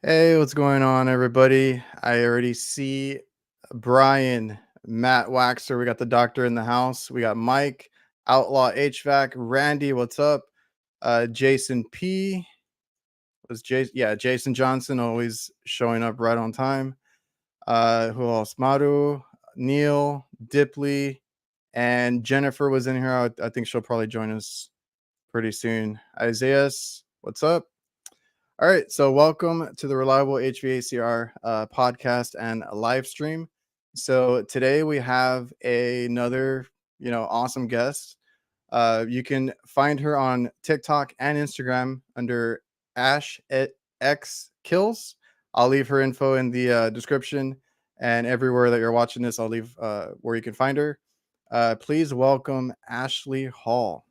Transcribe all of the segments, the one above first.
Hey, what's going on, everybody? I already see Brian, Matt Waxer. We got the doctor in the house. We got Mike, Outlaw HVAC, Randy. What's up? Jason P. Was Jason? Yeah, Jason Johnson always showing up right on time. Who else? Maru, Neil, Dipley, and Jennifer was in here. I think she'll probably join us pretty soon. Isaiah, what's up? All right, so welcome to the Reliable HVACR podcast and live stream. So today we have another, awesome guest. You can find her on TikTok and Instagram under Ash X Kills. I'll leave her info in the description, and everywhere that you're watching this, I'll leave where you can find her. Please welcome Ashley Hall.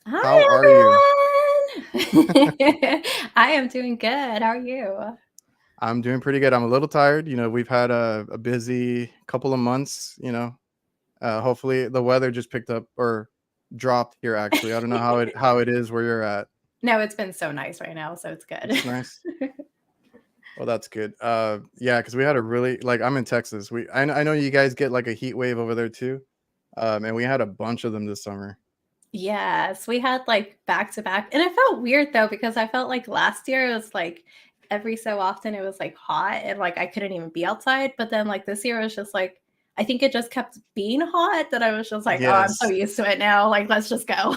How are you? Hi, everyone. I am doing good. How are you? I'm doing pretty good. I'm a little tired. We've had a busy couple of months. Hopefully the weather just picked up or dropped here. Actually, I don't know how it is where you're at. No, it's been so nice right now, so it's good. It's nice. Well, that's good. Yeah, because we had a really I'm in Texas. I know you guys get like a heat wave over there too, and we had a bunch of them this summer. Yes, we had like back to back, and it felt weird though because I felt like last year it was like every so often it was like hot and like I couldn't even be outside, but then like this year it was just like I think it just kept being hot that I was just like, oh, I'm so Yes, used to it now. Like, let's just go.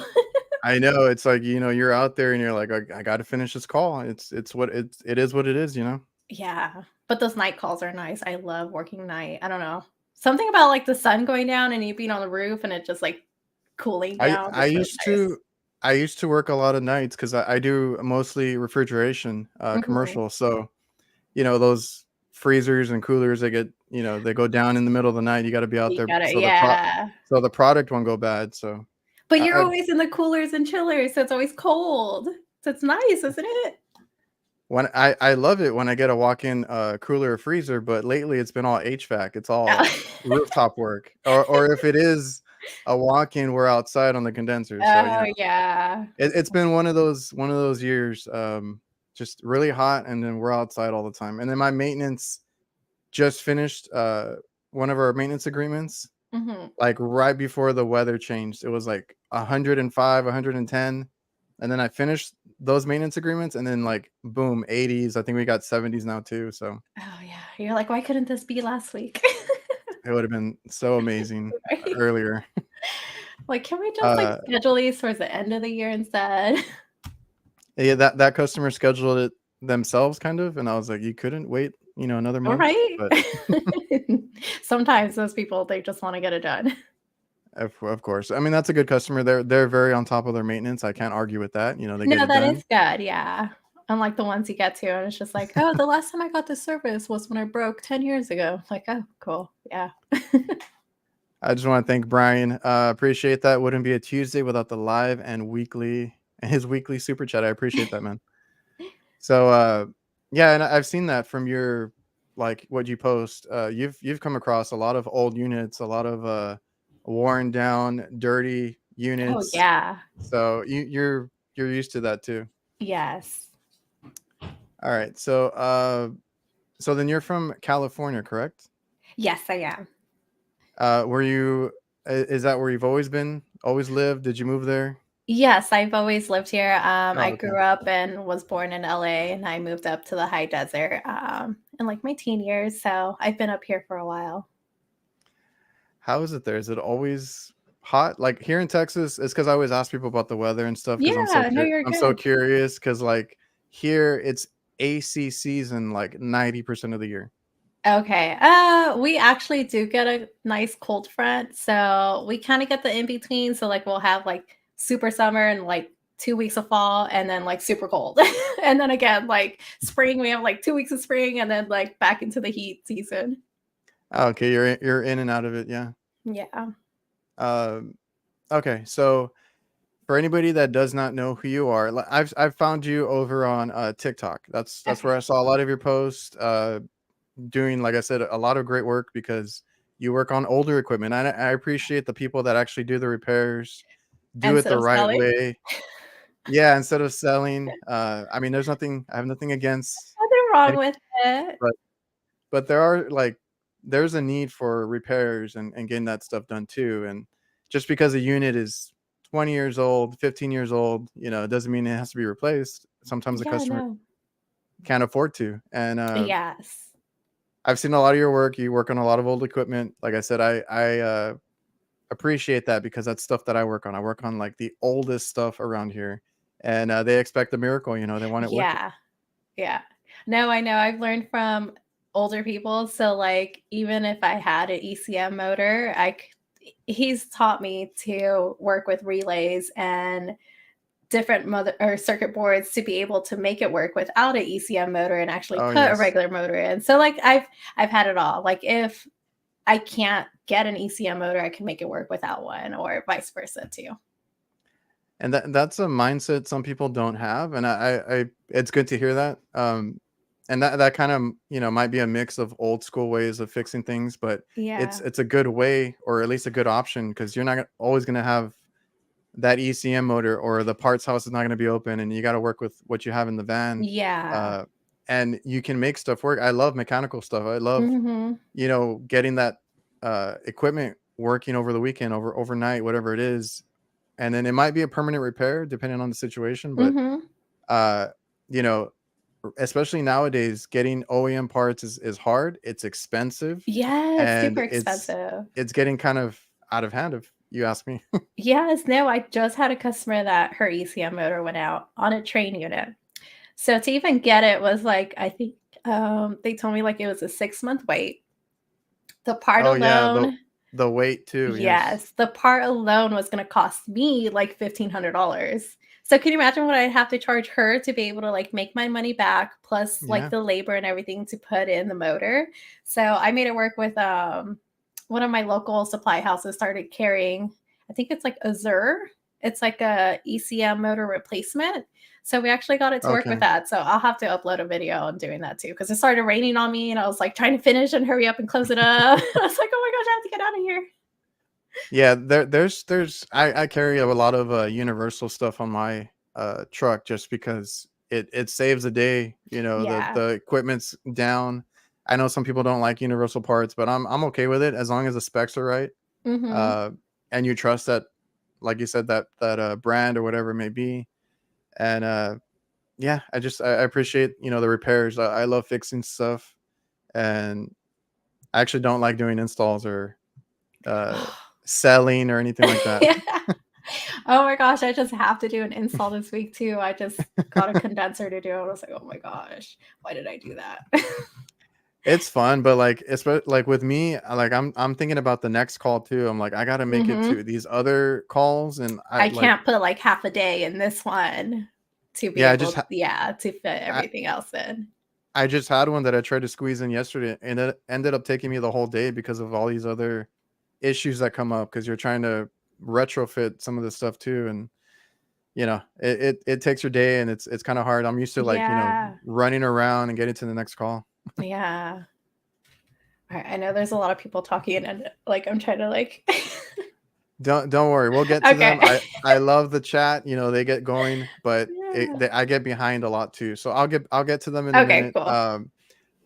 I know. It's like you're out there and you're like, I got to finish this call. It is what it is. Yeah, but those night calls are nice. I love working night. I don't know. Something about like the sun going down and you being on the roof and it just like cooling I down I just feels used nice. to I used to work a lot of nights because I do mostly refrigeration, Mhm. commercial. So those freezers and coolers, they go down in the middle of the night. You got to be out You there gotta, so yeah. the product won't go bad. So But you're I, always in the coolers and chillers, so it's always cold. So it's nice, isn't it? when I love it when I get a walk-in cooler or freezer, but lately it's been all HVAC. It's all Oh, rooftop work, or if it is a walk-in, we're outside on the condenser. So oh yeah. it's been one of those years, just really hot, and then we're outside all the time. And then my maintenance just finished one of our maintenance agreements, Mhm. like right before the weather changed. It was like 105, 110, and then I finished those maintenance agreements, and then like boom, 80s. I think we got 70s now too. So Oh yeah. You're like, why couldn't this be last week? it would have been so amazing Right? earlier. Like, can we just like uh schedule these towards the end of the year instead? yeah, that customer scheduled it themselves kind of, and I was like, you couldn't wait another All month. right. But Sometimes those people, they just want to get it done. of course. I mean, that's a good customer. They're very on top of their maintenance. I can't argue with that. They get No, it that is done. good, yeah. Unlike the ones you get to, and it's just like, "Oh, the last time I got this service was when I broke 10 years ago." Like, "Oh, cool, yeah." I just want to thank Brian. Appreciate that. Wouldn't be a Tuesday without the live and his weekly super chat. I appreciate that, man. So yeah, and I've seen that from your like what you post. You've come across a lot of old units, a lot of worn down, dirty Oh, units. yeah. So you're used to that too. Yes. All right. So then you're from California, correct? Yes, I am. Were you is that where you've always been? Always lived? Did you move there? Yes, I've always lived here. I Oh, okay. grew up and was born in LA, and I moved up to the high desert, in, like, my teen years, so I've been up here for a while. How is it there? Is it always hot? Like here in Texas, it's because I always ask people about the weather and stuff because Yeah, no, you're I'm so good. curious because like here it's AC season like 90% of the year. Okay. We actually do get a nice cold front, so we kind of get the in between. So like we'll have like super summer and like 2 weeks of fall, and then like super cold, and then again like spring. We have like 2 weeks of spring, and then like back into the heat season. Oh, okay, you're in and out of it, yeah. Yeah. Um, okay, so for anybody that does not know who you are, I've found you over on TikTok. That's where Okay. I saw a lot of your posts. Doing, like I said, a lot of great work because you work on older equipment. I appreciate the people that actually do the repairs, do it Instead the of right selling, way. Yeah, instead of selling. I mean, I have nothing against nothing wrong Any- with it. but but there are like there's a need for repairs and getting that stuff done too. And just because a unit is 20 years old, 15 years old, it doesn't mean it has to be replaced. Sometimes the Yeah, customer no. can't afford to. And Yes. I've seen a lot of your work. You work on a lot of old equipment. Like I said, I appreciate that because that's stuff that I work on. I work on like the oldest stuff around here, and they expect a miracle. They want it working. Yeah. Yeah. No, I know. I've learned from older people. So, like, even if I had an ECM motor, he's taught me to work with relays and different mother or circuit boards to be able to make it work without an ECM motor and actually Oh put a yes, regular motor in. So, like, I've had it all. Like, if I can't get an ECM motor, I can make it work without one, or vice versa too. and that's a mindset some people don't have, and I it's good to hear that. And that kind of might be a mix of old school ways of fixing things, but Yeah. it's a good way, or at least a good option, because you're not always going to have that ECM motor, or the parts house is not going to be open, and you got to work with what you have in the van. Yeah. Uh, and you can make stuff work. I love mechanical stuff. I love, Mhm. getting that equipment working over the weekend, overnight, whatever it is. And then it might be a permanent repair depending on the situation, but Mhm. uh, you know, especially nowadays, getting OEM parts is hard. It's expensive, Yes, super and expensive. it's getting kind of out of hand, if you ask me. Yes, no, I just had a customer that her ECM motor went out on a train unit. So to even get it was like, I think, they told me like it was a 6-month wait. The part Oh yeah, the alone, the weight too. Yes. yes, the part alone was gonna cost me like $1,500. So can you imagine what I'd have to charge her to be able to like make my money back, plus like Yeah. the labor and everything to put in the motor? So I made it work with one of my local supply houses started carrying, I think it's like Azure. It's like a ECM motor replacement. So we actually got it to work with Okay. that. So I'll have to upload a video on doing that too, because it started raining on me and I was like trying to finish and hurry up and close it up. I was like, oh my gosh, I have to get out of here. Yeah, there's I carry a lot of universal stuff on my truck, just because it saves a day. The Yeah. equipment's down. I know some people don't like universal parts, but I'm okay with it as long as the specs are right. Mhm. Uh, and you trust that, like you said, that brand or whatever it may be. And yeah, I appreciate the repairs. I love fixing stuff, and I actually don't like doing installs or uh, selling or anything like that. Yeah. Oh my gosh, I just have to do an install this week too. I just got a condenser to do. I was like, oh my gosh, why did I do that? It's fun, but like like with me, like I'm thinking about the next call too. I'm like, I gotta make it Mhm. to these other calls, and I I like can't put like half a day in this one to be yeah, able, yeah, to fit I, everything else in. I just had one that I tried to squeeze in yesterday, and it ended up taking me the whole day because of all these other issues that come up, because you're trying to retrofit some of this stuff too. And it takes your day, and it's kind of hard. I'm used to, like, Yeah. running around and getting to the next call. Yeah. I know there's a lot of people talking and like I'm trying to like Don't worry, we'll get to them. Okay. I love the chat. They get going, but Yeah. I get behind a lot too. So I'll get to them in a Okay, minute. cool.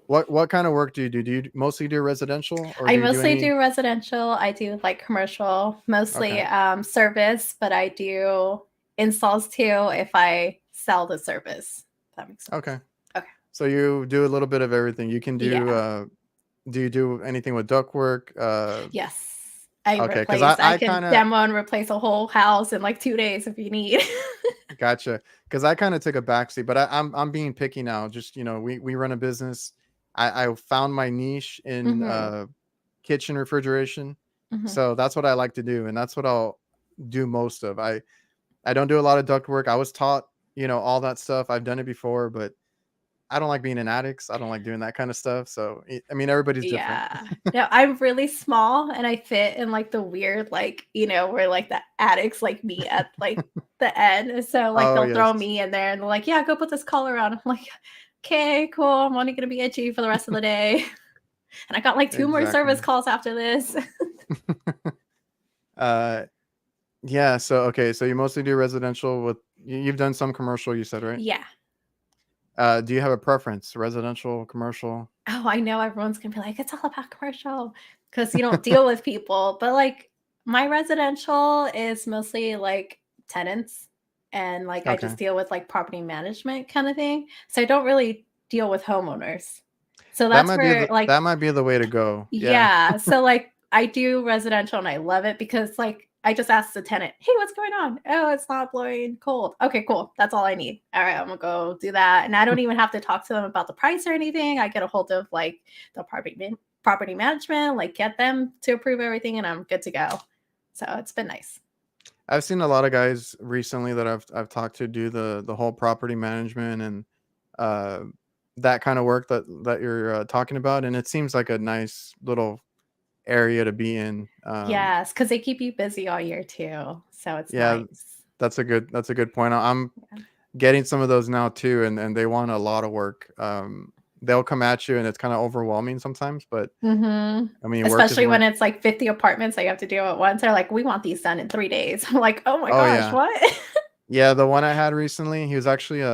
What kind of work do you do? Do you mostly do residential, or I do you do mostly any? do residential. I do like commercial, mostly Okay, service, but I do installs too if I sell the service. If that makes sense. okay. Okay. So you do a little bit of everything. You can do. Yeah. Do you do anything with ductwork? Yes. I Okay, because replace, I I can kind of demo and replace a whole house in like 2 days if you need. gotcha. Because I kind of took a backseat, but I'm being picky now. Just we run a business. I found my niche in Hmm. kitchen refrigeration. Hmm. So that's what I like to do, and that's what I'll do most of. I don't do a lot of duct work. I was taught, all that stuff. I've done it before, but I don't like being in attics. I don't like doing that kind of stuff. So I mean, everybody's different. Yeah. No, I'm really small and I fit in like the weird, like, where like the addicts like me at like the end. So like Oh they'll throw yes, me in there and they're like, yeah, go put this collar on. I'm like, okay, cool. I'm only gonna be itchy for the rest of the day. And I got like 2 more service exactly. calls after this. uh, yeah. So okay, so you mostly do residential. You've done some commercial, you said, right? Yeah. Do you have a preference? Residential, commercial? Oh, I know everyone's gonna be like, it's all about commercial because you don't deal with people. But like my residential is mostly like tenants and like I Okay. just deal with like property management kind of thing. So I don't really deal with homeowners. So That that's might be where the like that might be the way to go. Yeah. yeah. So like I do residential and I love it because like I just ask the tenant, "Hey, what's going on?" "Oh, it's not blowing cold." "Okay, cool. That's all I need." "All right, I'm gonna go do that." And I don't even have to talk to them about the price or anything. I get a hold of like the property management, like get them to approve everything and I'm good to go. So it's been nice. I've seen a lot of guys recently that I've talked to do the whole property management and uh that kind of work that you're talking about, and it seems like a nice little area to be in. Yes, because they keep you busy all year too. So it's Yeah, nice. that's a good point. I'm Yeah. getting some of those now too, and they want a lot of work. They'll come at you and it's kind of overwhelming sometimes, but Mhm. I mean, work is Especially when work. it's like 50 apartments that you have to do at once. They're like, "We want these done in 3 days." I'm like, "Oh my Oh gosh, yeah. what?" Yeah, the one I had recently, he was actually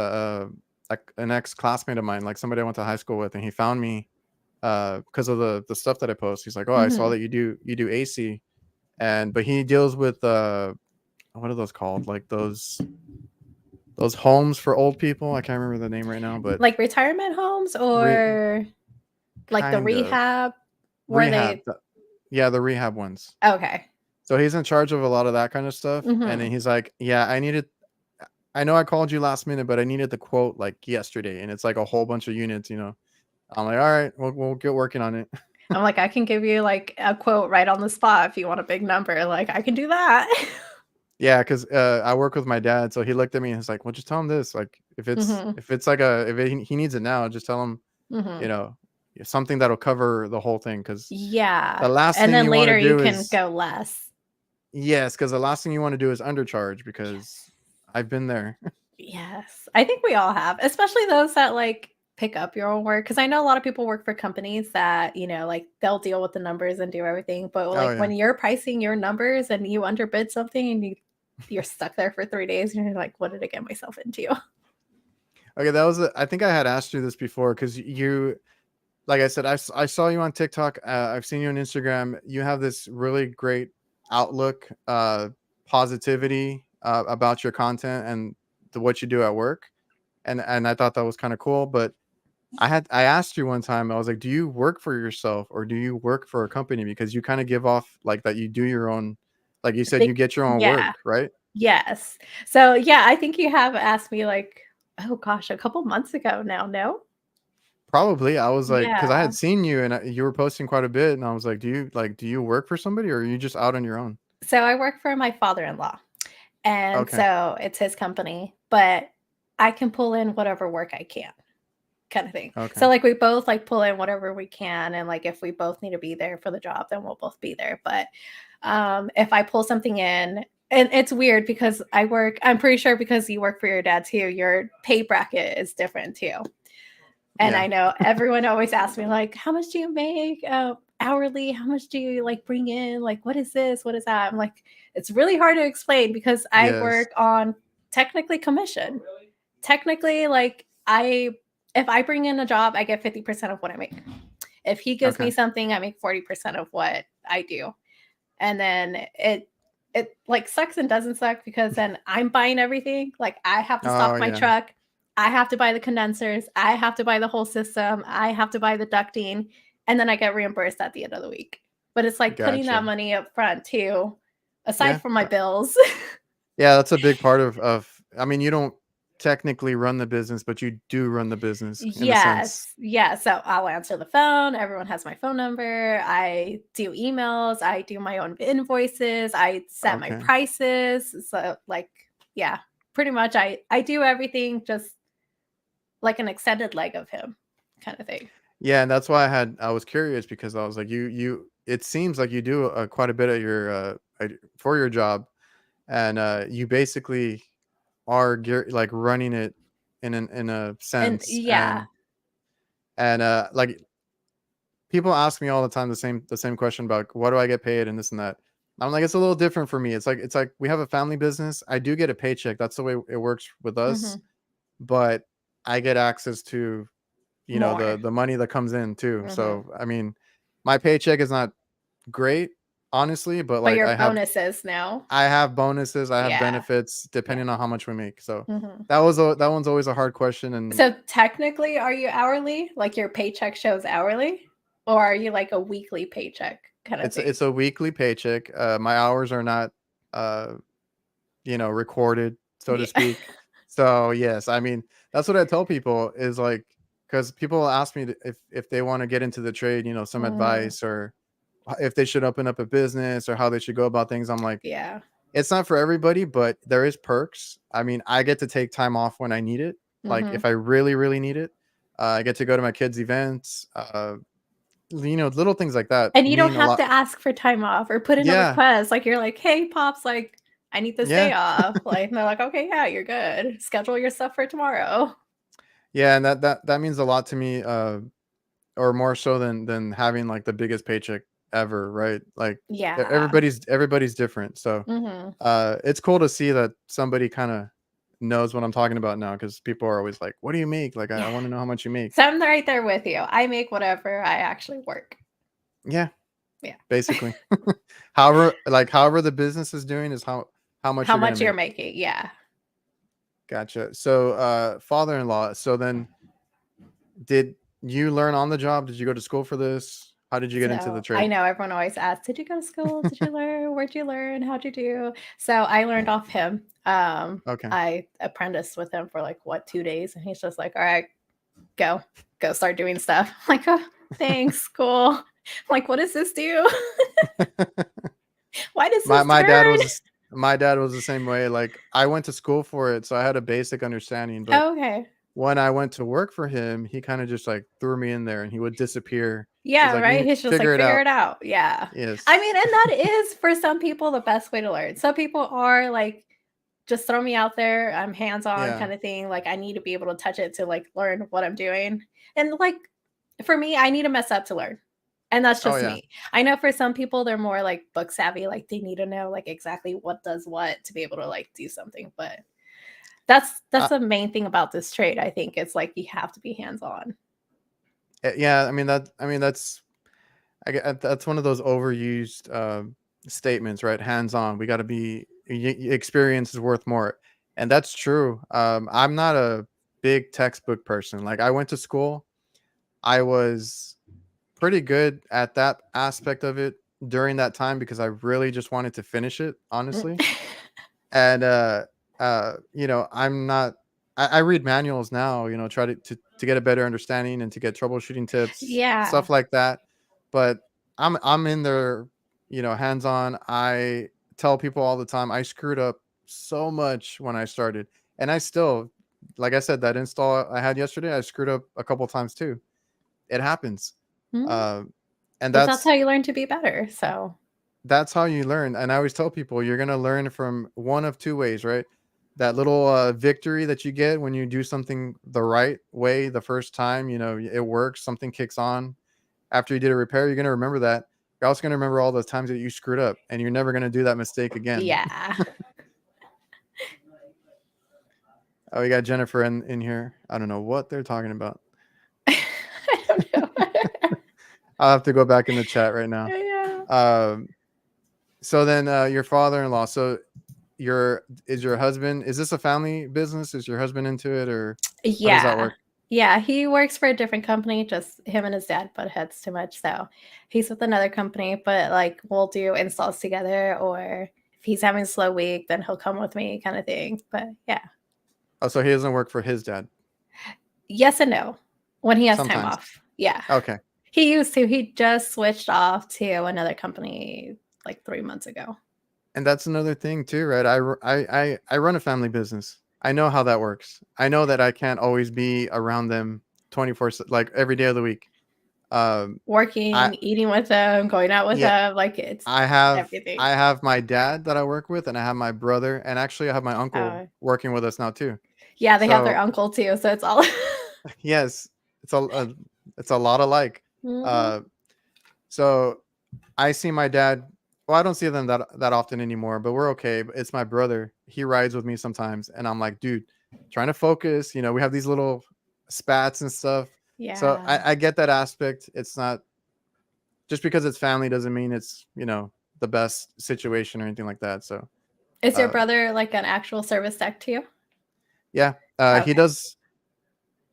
like an ex-classmate of mine, like somebody I went to high school with, and he found me because of the stuff that I post. He's like, "Oh, I saw Mhm. that you do AC." And but he deals with what are those called? Like those homes for old people. I can't remember the name right now, but Like retirement homes re, or like the kind of rehab where rehab. they Yeah, the rehab ones. okay. So he's in charge of a lot of that kind of stuff, and then Mhm. he's like, "Yeah, I know I called you last minute, but I needed the quote like yesterday, and it's like a whole bunch of units." I'm like, "All right, we'll get working on it." I'm like, "I can give you like a quote right on the spot if you want a big number." Like, I can do that. Yeah, because I work with my dad, so he looked at me and he's like, "Well, just tell him this. Like, if it's Mhm. if it's like a if he needs it now, just tell him, you Mhm. know, something that'll cover the whole thing. Because the Yeah. last And thing then you want to later you do can is go less. yes, because the last thing you want to do is undercharge. Because I've been there. Yes. I think we all have, especially those that like pick up your own work. Cause I know a lot of people work for companies that, like they'll deal with the numbers and do everything. But Oh like yeah. when you're pricing your numbers and you underbid something and you're stuck there for 3 days and you're like, what did I get myself into? Okay, I think I had asked you this before because like I said, I saw you on TikTok. I've seen you on Instagram. You have this really great outlook, positivity about your content and what you do at work, and I thought that was kind of cool. But I asked you one time. I was like, "Do you work for yourself or do you work for a company?" Because you kind of give off like that you do your own, like you I said, think you get your own yeah. work, right? Yes. So yeah, I think you have asked me like, oh gosh, a couple months ago now, no? Probably. I was like, because I Yeah. had seen you and you were posting quite a bit, and I was like, do you work for somebody or are you just out on your own?" So I work for my father-in-law. And Okay. so it's his company, but I can pull in whatever work I can, kind of thing. So Okay. like we both like pull in whatever we can and like if we both need to be there for the job, then we'll both be there. But if I pull something in and it's weird because I'm pretty sure because you work for your dad too, your pay bracket is different too. And Yeah. I know everyone always asks me like, "How much do you make hourly? How much do you like bring in? Like, what is this? What is that?" I'm like, it's really hard to explain because I Yes. work on technically commission. Technically, like if I bring in a job, I get 50% of what I make. If he gives me Okay. something, I make 40% of what I do. And then it like sucks and doesn't suck because then I'm buying everything. Like I have to Oh stock my yeah. truck. I have to buy the condensers. I have to buy the whole system. I have to buy the ducting. And then I get reimbursed at the end of the week. But it's like putting that Gotcha. money up front too, aside Yeah. from my bills. Yeah, that's a big part of I mean, you don't technically run the business, but you do run the business in a sense. Yes. Yeah. So I'll answer the phone. Everyone has my phone number. I do emails. I do my own invoices. I set my Okay. prices. So like, yeah, pretty much I do everything just like an extended leg of him kind of thing. Yeah, and that's why I was curious because I was like, you it seems like you do quite a bit of your for your job, and you basically are like running it in a And sense, yeah. and like people ask me all the time the same question about what do I get paid and this and that. I'm like, it's a little different for me. It's like we have a family business. I do get a paycheck. That's the way it works with us. Mhm. But I get access to, More. the money that comes in too. Hmm. So I mean, my paycheck is not great, honestly, but But like your bonuses now. I have bonuses, I have Yeah. benefits Yeah. depending on how much we make. So Hmm. that one's always a hard question, and So technically, are you hourly? Like your paycheck shows hourly? Or are you like a weekly paycheck kind of thing? it's a weekly paycheck. My hours are not uh recorded, so to Yeah. speak. So yes, I mean that's what I tell people is like, because people ask me if they want to get into the trade, some Mm, advice or if they should open up a business or how they should go about things. I'm like, yeah. it's not for everybody, but there is perks. I mean, I get to take time off when I need it. Like Hmm. if I really, really need it, I get to go to my kids' events. Little things like that And you don't mean a have lot. to ask for time off or put in a Yeah, request. Like you're like, hey, pops, like I need this day yeah, off. Like and they're like, okay, yeah, you're good. Schedule your stuff for tomorrow. yeah, and that means a lot to me. Or more so than having like the biggest paycheck ever, right? Like Yeah. everybody's different. So Hmm. it's cool to see that somebody kind of knows what I'm talking about now, because people are always like, what do you make? Like I Yeah. want to know how much you make. So I'm right there with you. I make whatever I actually work. Yeah, Yeah. basically. However the business is doing is how much How you're gonna much you're make. making. Yeah. Gotcha. So father-in-law, so then did you learn on the job? Did you go to school for this? How did you get into the So I trade? know everyone always asks, did you go to school? Did you learn? Where'd you learn? How'd you do? So I learned off him. Okay. I apprenticed with him for like what, 2 days, and he's just like, all right, go, go start doing stuff. I'm like, oh, thanks, cool. I'm like, what does this do? Why does My this my dad turn? was my dad was the same way. Like I went to school for it, so I had a basic understanding. But Oh, okay. when I went to work for him, he kind of just like threw me in there, and he would disappear. He's Yeah, like, right. "You He's just figure like, it figure out." it out. Yeah. I Yes. mean, and that is for some people the best way to learn. Some people are like, just throw me out there. I'm hands on Yeah. kind of thing. Like, I need to be able to touch it to like learn what I'm doing. And like, for me, I need to mess up to learn. And that's Oh just yeah. me. I know for some people, they're more like book savvy. Like, they need to know like exactly what does what to be able to like do something. But that's Uh, the main thing about this trade. I think it's like you have to be hands on. yeah. I mean that's one of those overused statements, right? Hands on. We got to be experience is worth more, and that's true. I'm not a big textbook person. Like I went to school. I was pretty good at that aspect of it during that time because I really just wanted to finish it, honestly. And I'm not. I read manuals now, try to get a better understanding and to get troubleshooting tips, Yeah. stuff like that. But I'm in there, hands on. I tell people all the time I screwed up so much when I started, and I still, like I said, that install I had yesterday, I screwed up a couple times too. It happens. Mhm. uh, and But that's how you learn to be better. So, that's how you learn. And I always tell people you're gonna learn from one of two ways, right? That little victory that you get when you do something the right way the first time, it works, something kicks on. After you did a repair, you're gonna remember that. You're also gonna remember all those times that you screwed up, and you're never gonna do that mistake again. yeah. Oh, we got Jennifer in here. I don't know what they're talking about. I don't know. I'll have to go back in the chat right now. Yeah. Um, so then your father-in-law. So your husband, is this a family business? Is your husband into it, or how does that Yeah. work? Yeah, he works for a different company, just him and his dad butt heads too much, so he's with another company, but, like, we'll do installs together, or if he's having a slow week, then he'll come with me kinda thing, but yeah. Oh, so he doesn't work for his dad. Yes and no, when he has time Sometimes. off. Yeah. Okay. He used to, he just switched off to another company, like, 3 months ago. And that's another thing too, right? I run a family business. I know how that works. I know that I can't always be around them 24 like every day of the week. I Working, eating with them, going out with Yeah, them, like, it's everything. I have my dad that I work with, and I have my brother, and actually I have my uncle Uh, working with us now too. yeah, they have their So uncle too, so it's all yes, it's a lot alike. Mhm. Uh, so I see my dad. Well, I don't see them that often anymore, but we're okay. But it's my brother. He rides with me sometimes, and I'm like, dude. trying to focus. We have these little spats and stuff. So Yeah. I get that aspect. It's not just because it's family doesn't mean it's the best situation or anything like that. So Is your uh, brother like an actual service tech too? yeah, he Okay. does.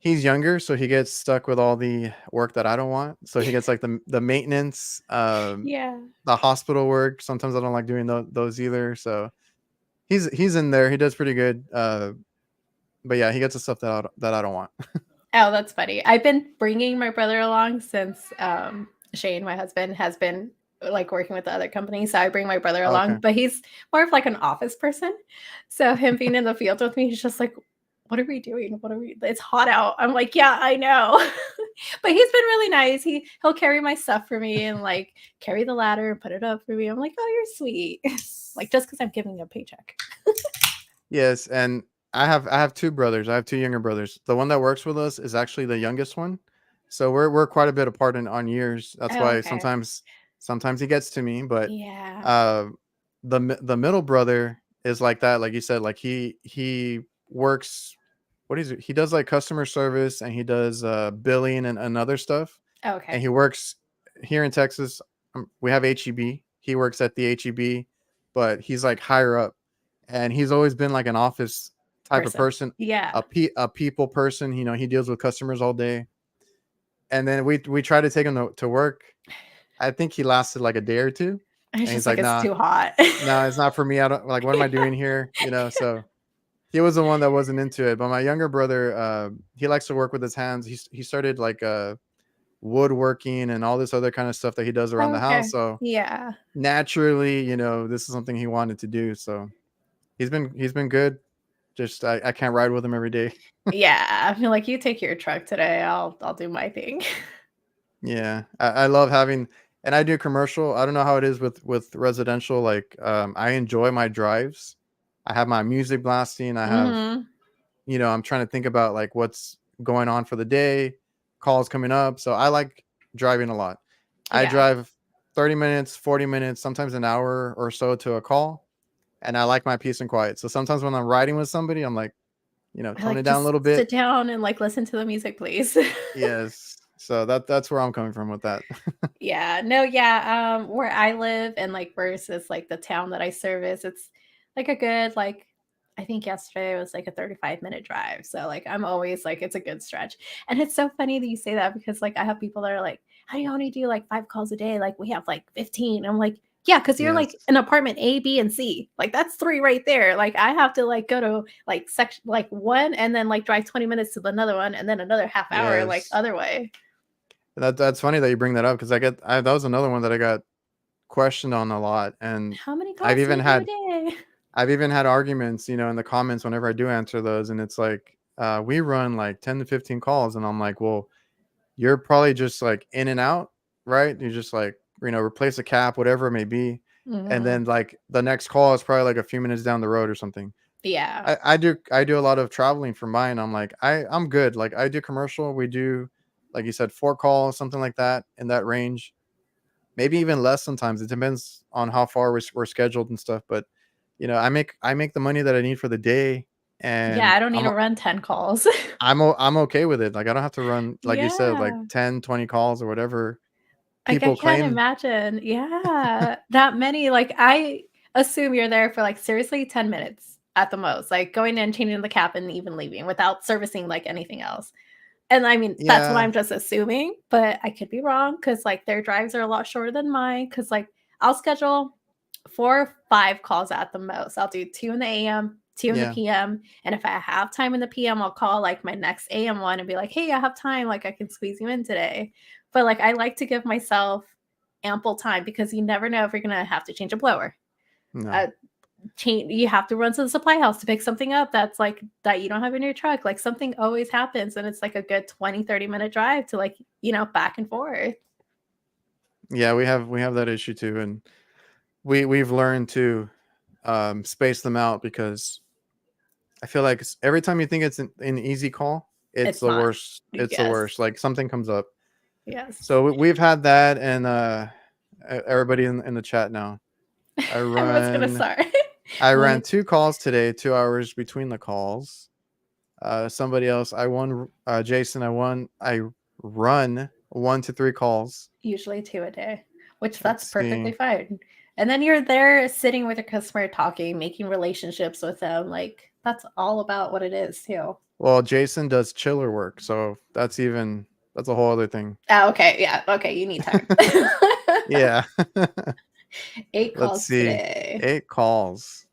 He's younger, so he gets stuck with all the work that I don't want. So he gets like the maintenance, Yeah. the hospital work. Sometimes I don't like doing those either. So he's in there. He does pretty good. But yeah, he gets the stuff that I don't want. Oh, that's funny. I've been bringing my brother along since Shane, my husband, has been like working with the other company. So I bring my brother along, Okay. but he's more of like an office person. So him being in the field with me, he's just like, what are we doing? What are we? It's hot out. I'm like, yeah, I know. But he's been really nice. He'll carry my stuff for me and like carry the ladder and put it up for me. I'm like, oh, you're sweet. Like just because I'm giving a paycheck. Yes, and I have two brothers. I have two younger brothers. The one that works with us is actually the youngest one. So we're quite a bit apart on years. That's Oh, why okay. sometimes he gets to me, but Yeah. uh the middle brother is like that, like you said, like he works, what is it? He does like customer service, and he does billing and other stuff. And Okay. he works here in Texas. We have HEB. He works at the HEB, but he's like higher up, and he's always been like an office type of Person. person, Yeah. a people person. He deals with customers all day. And then we try to take him to work. I think he lasted like a day or two, It's and he's just like like, it's "Nah, too hot. no, it's not for me. I don't like. What am I Yeah. doing here?" So he was the one that wasn't into it. But my younger brother, he likes to work with his hands. He started like woodworking and all this other kind of stuff that he does around the house. Okay. So Yeah. naturally, this is something he wanted to do. So he's been good. Just I can't ride with him every day. Yeah. I feel like you take your truck today. I'll do my thing. Yeah, I love having, and I do commercial. I don't know how it is with residential. Like, I enjoy my drives. I have my music blasting. I have, Mhm. I'm trying to think about like what's going on for the day, calls coming up. So I like driving a lot. I Yeah. drive 30 minutes, 40 minutes, sometimes an hour or so to a call, and I like my peace and quiet. So sometimes when I'm riding with somebody, I'm like, I tone it like down a just little sit bit. down and like listen to the music, please. Yes. So that's where I'm coming from with that. Yeah. No, yeah. Where I live and like versus like the town that I service, it's like a good like I think yesterday it was like a 35-minute drive. So like I'm always like it's a good stretch. And it's so funny that you say that because like I have people that are like, how do you only do like 5 calls a day? Like we have like 15. I'm like, yeah, because you're Yes. like an apartment A, B, and C. Like that's three right there. Like I have to like go to like section like one and then like drive 20 minutes to another one and then another half hour like Yes. other way. That's funny that you bring that up, because that was another one that I got questioned on a lot. And How many I've calls do even you do a had day? I've even had arguments, in the comments whenever I do answer those, and it's like, we run like 10 to 15 calls, and I'm like, well, you're probably just like in and out, right? You just like, replace a cap, whatever it may be. And Mhm. then like the next call is probably like a few minutes down the road or something. Yeah. I do a lot of traveling for mine. I'm like, I'm good. Like I do commercial. We do, like you said, 4 calls, something like that, in that range. Maybe even less sometimes. It depends on how far we're scheduled and stuff. But I make the money that I need for the day, Yeah, and I don't need to run 10 calls. I'm okay with it. Like I don't have to run, like you said, like Yeah. 10, 20 calls or whatever Like, I people can't claim. imagine. Yeah. That many. Like, I assume you're there for, like, seriously 10 minutes at the most, like, going in, changing the cap, and even leaving without servicing, like, anything else. And, I mean, that's what Yeah, I'm just assuming, but I could be wrong because like, their drives are a lot shorter than mine. Because like, I'll schedule 4 or 5 calls at the most. I'll do 2 in the AM, 2 in the yeah, PM, and if I have time in the PM, I'll call, like, my next AM one and be like, "Hey, I have time, like, I can squeeze you in today." But, like, I like to give myself ample time because you never know if you're gonna have to change a blower. no, Uh, change you have to run to the supply house to pick something up that's, like that you don't have in your truck, like, something always happens, and it's, like, a good 20, 30-minute drive to, like, back and forth. yeah. We have that issue too, and we've learned to space them out, because I feel like every time you think it's an easy call, it's It's the not. worst. It's the Yes. worst. Like something comes up. Yes. So we've had that, and everybody in the chat now. I Everyone's gonna run start. I ran What? 2 calls today, 2 hours between the calls. Somebody else. I won. Jason. I run 1 to 3 calls. Usually 2 a day, which that's Let's perfectly see. fine. And then you're there sitting with your customer, talking, making relationships with them. Like that's all about what it is too. Well, Jason does chiller work, so that's a whole other thing. Oh, okay. Yeah. Okay. You need time. Yeah. 8 Let's calls see. today. 8 calls.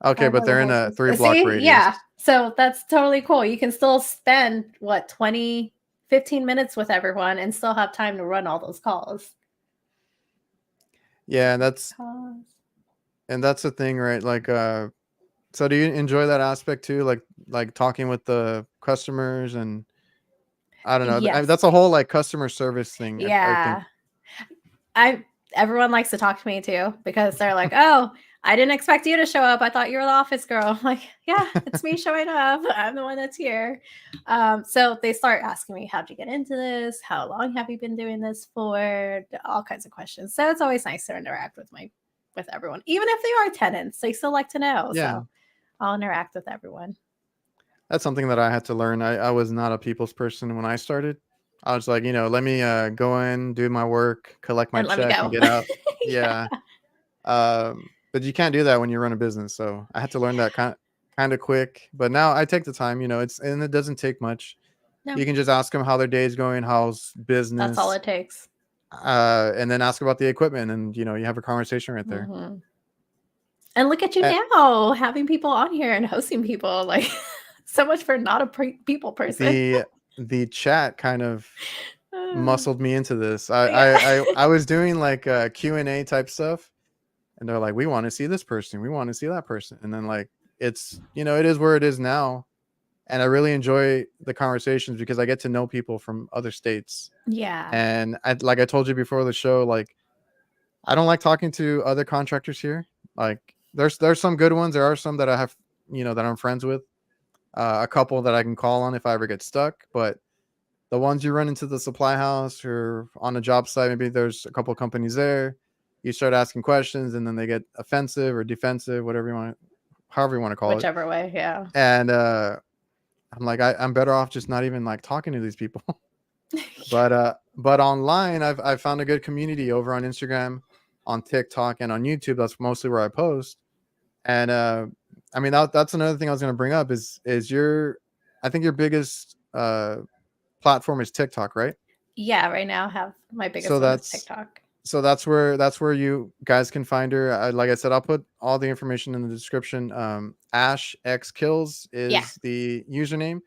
Okay, Five but other they're in a horses. 3 block See? Yeah. radius. So that's totally cool. You can still spend what 20, 15 minutes with everyone and still have time to run all those calls. Yeah, Calls. and that's the thing, right? Like, so do you enjoy that aspect too? Like talking with the customers and I don't know. Yes. That's a whole like customer service thing. I think. Yeah. I everyone likes to talk to me too because they're like, "Oh, I didn't expect you to show up. I thought you were the office girl." I'm like, "Yeah, it's me showing up. I'm the one that's here." So they start asking me, "How'd you get into this? How long have you been doing this for?" All kinds of questions. So it's always nice to interact with everyone, even if they are tenants. They still like to know. Yeah, So I'll interact with everyone. that's something that I had to learn. I was not a people's person when I started. I was like, let me go in, do my work, collect my And let me check, and go. get out. Yeah. Yeah. But you can't do that when you run a business. So I had to learn that kind of quick. But now I take the time. It doesn't take much. No, You can just ask them how their day's going, how's that's all business, it takes. and then ask about the equipment, and you have a conversation right there. Mm-hmm. And look at you Uh, now, having people on here and hosting people. Like, so much for not a people person. the the chat kind of Uh, muscled me into this. yeah. I was doing like Q&A type stuff, and they're like, we want to see this person, we want to see that person, and then like it is where it is now, and I really enjoy the conversations because I get to know people from other states. Yeah. And I told you before the show, like I don't like talking to other contractors here. Like there's some good ones. There are some that I have, that I'm friends with. A couple that I can call on if I ever get stuck. But the ones you run into the supply house or on a job site, maybe there's a couple companies there. You start asking questions, and then they get offensive or defensive, however you want to call it. Whichever way. Yeah. And I'm like, I'm better off just not even like talking to these people. But online, I've found a good community over on Instagram, on TikTok, and on YouTube. That's mostly where I post. And I mean that's another thing I was going to bring up is I think your biggest platform is TikTok, right? Yeah. Right now, I have my So biggest one is that's TikTok. so that's where you guys can find her. Like I said, I'll put all the information in the description. Ash X Kills Yeah. is the username.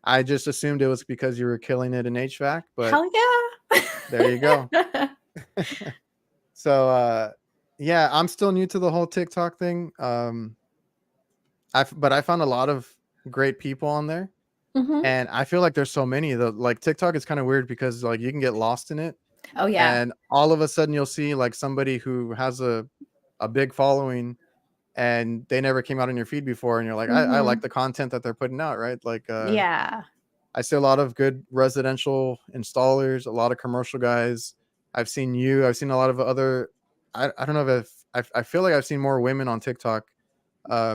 I just assumed it was because you were killing it in HVAC, but Hell yeah. there you go. So yeah, I'm still new to the whole TikTok thing. But I found a lot of great people on there, Hmm. and I feel like there's so many. Like TikTok is kind of weird because like you can get lost in it, Oh, yeah. and all of a sudden you'll see like somebody who has a big following, and they never came out on your feed before, and you're like, I like Hmm. the content that they're putting out, right? Like Yeah. I see a lot of good residential installers, a lot of commercial guys. I've seen a lot of other. I don't know if I feel like I've seen more women on TikTok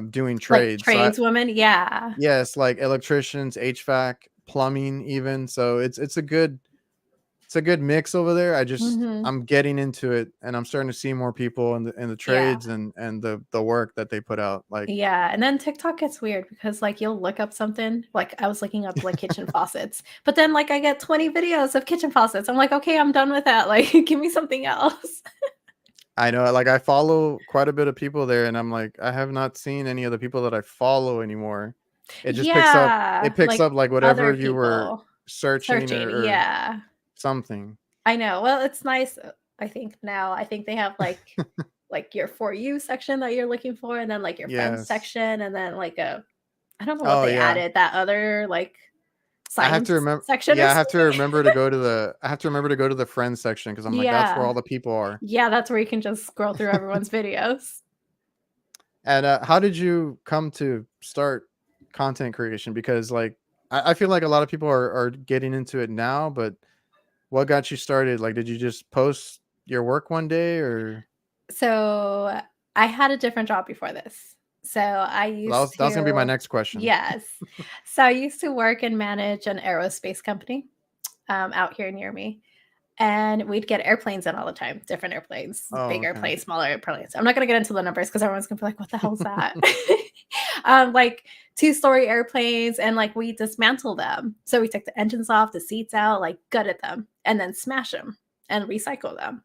doing Like trades. tradeswomen. Yeah. Yes, like electricians, HVAC, plumbing, even. So it's a good mix over there. Hmm. I'm getting into it, and I'm starting to see more people in the Yeah. trades and the work that they put out. Like Yeah, and then TikTok gets weird because like you'll look up something, like I was looking up like kitchen faucets, but then like I get 20 videos of kitchen faucets. I'm like, okay, I'm done with that. Like, give me something else. I know, like I follow quite a bit of people there, and I'm like, I have not seen any of the people that I follow anymore. It just picks up. Yeah, It picks like up like whatever other you were people searching searching. or Yeah, something. I know. Well, it's nice. I think now I think they have like your for you section that you're looking for, and then like your friends Yes. section, and then like a I don't know what Oh they yeah. added, that other like I have to science remember. section or Yeah, I have to something. remember to go to the. I have to remember to go to the friends section because I'm like, that's where Yeah. all the people are. Yeah, that's where you can just scroll through everyone's videos. And how did you come to start content creation? Because like I feel like a lot of people are getting into it now, but what got you started? Like, did you just post your work one day or? So I had a different job before this. So I used That was gonna be my to, next question. yes. So I used to work and manage an aerospace company out here near me. And we'd get airplanes in all the time, different airplanes, Oh, big okay. airplanes, smaller airplanes. I'm not going to get into the numbers because everyone's going to be like, what the hell is that? Like 2-story airplanes, and like we dismantle them. So we took the engines off, the seats out, like gutted them, and then smash them and recycle them.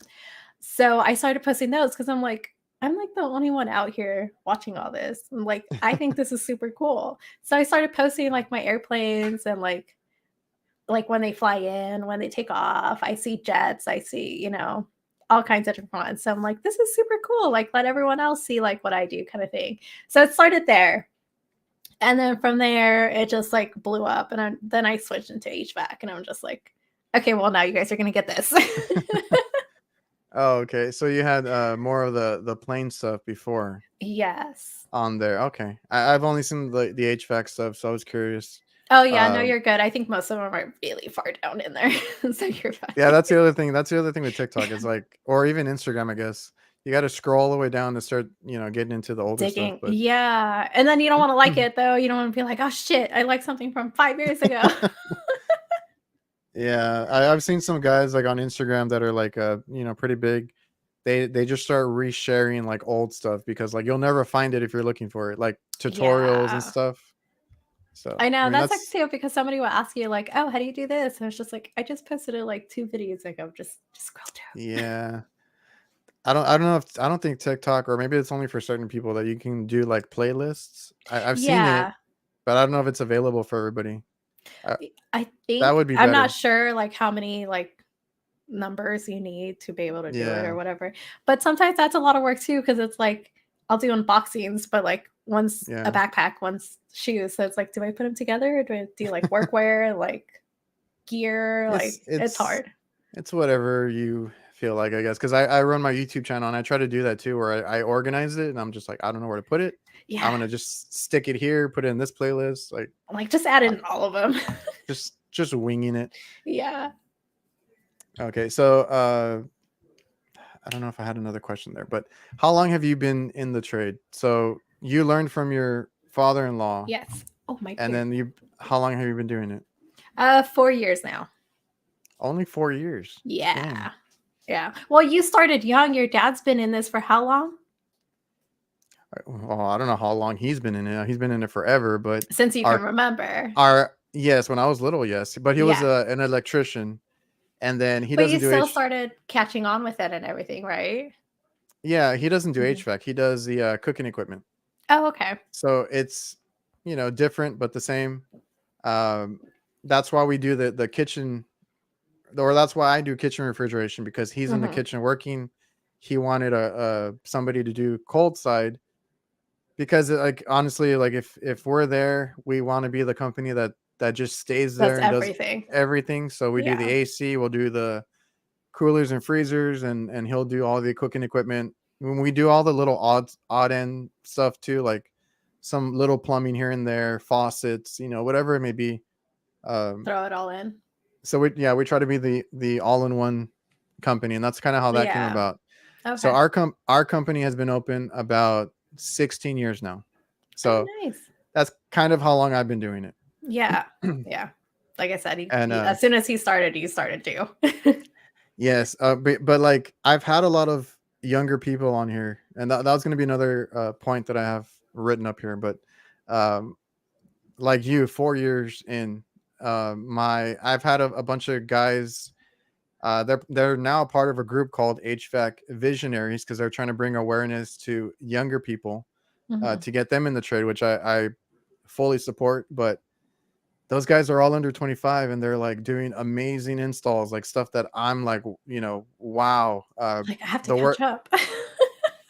So I started posting those because I'm like the only one out here watching all this. I'm like, I think this is super cool. So I started posting like my airplanes and like when they fly in, when they take off. I see jets, I see, all kinds of different ones. So I'm like, this is super cool. Like, let everyone else see like what I do, kind of thing. So it started there. And then from there, it just like blew up. And then I switched into HVAC, and I'm just like, okay, well, now you guys are going to get this. Oh, okay. So you had more of the plane stuff before Yes. on there. Okay. I've only seen the HVAC stuff, so I was curious. Oh, yeah. No, Um, you're good. I think most of them are really far down in there. So you're yeah, fine. that's the other thing. That's the other thing with TikTok is like, or even Instagram, I guess. You got to scroll all the way down to start, getting into the older stuff. Digging. But Yeah. And then you don't want to like it, though. You don't want to be like, oh, shit, I like something from 5 years ago. yeah, I've seen some guys like on Instagram that are like, pretty big. They just start resharing like old stuff because like you'll never find it if you're looking for it, like tutorials and Yeah. stuff. So I I know, mean that's like that's too, because somebody will ask you like, "Oh, how do you do this?" And it's just like, I just posted it like 2 videos ago. Just scroll down. yeah. I don't think TikTok, or maybe it's only for certain people, that you can do like playlists. I've seen it, Yeah. but I don't know if it's available for everybody. Uh, I that think would be I'm not better. sure like how many like numbers you need to be able to do it or Yeah. whatever. But sometimes that's a lot of work too, because it's like I'll do unboxings, but like one's a Yeah. backpack, one's shoes. So it's like, do I put them together? Or do I do like workwear, like gear? It's Like it's it's hard. it's whatever you feel like, I guess. Because I run my YouTube channel and I try to do that too, where I organize it and I'm just like, I don't know where to put it. I'm Yeah. gonna just stick it here, put it in this playlist, like Like just add uh, in all of them. just winging it. Yeah. Okay, so I don't know if I had another question there, but how long have you been in the trade? So you learned from your father-in-law, Yes. Oh, my and dear. then how long have you been doing it? 4 years now. Only 4 years. Dang. Yeah. Yeah. Well, you started young. Your dad's been in this for how long? Well, I don't know how long he's been in it. He's been in it forever, but Since you can our remember. yes, when I was little, yes, but he was Yeah. an electrician, and then he But doesn't you do still H. started catching on with it and everything, right? Yeah, he doesn't do Mhm. HVAC. He does the cooking equipment. Oh, okay. So it's different but the same. Um, that's why we do the kitchen, or that's why I do kitchen refrigeration, because he's in the Mhm. kitchen working. He wanted a somebody to do cold side, because like honestly, like if we're there, we want to be the company that just stays That's there and does everything. everything. So we do the Yeah. AC, we'll do the coolers and freezers, and he'll do all the cooking equipment. When we do all the little odd end stuff too, like some little plumbing here and there, faucets, whatever it may be. Um, Throw it all in. so we try to be the all-in-one company, and that's kind of how that came Yeah. about. So Okay. our company has been open about 16 years now. Oh, So nice. that's kind of how long I've been doing Yeah. it. Yeah. Like I said, And as soon as he started, you started too. yes, but like I've had a lot of younger people on here, and that was going to be another point that I have written up here. But um, like you, 4 years in, I've had a bunch of guys. They're now part of a group called HVAC Visionaries, because they're trying to bring awareness to younger people Mhm. to get them in the trade, which I fully support. But those guys are all under 25, and they're like doing amazing installs, like stuff that I'm like, wow. Like, I have to The catch work, up.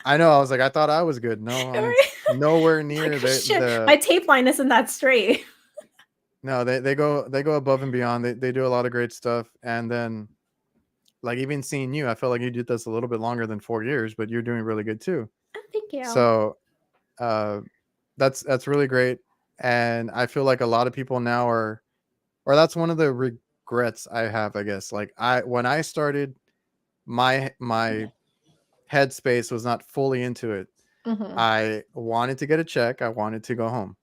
I know, I was like, I thought I was good. No, I'm Right? nowhere Like, near oh, shit, my tape line isn't that straight. no, they go above and beyond. They do a lot of great stuff. And then like even seeing you, I felt like you did this a little bit longer than 4 years, but you're doing really good too. Oh, thank you. So uh that's really great. And I feel like a lot of people now are, or that's one of the regrets I have, I guess. Like when I started, my headspace was not fully into it. Mhm. I wanted to get a check. I wanted to go home.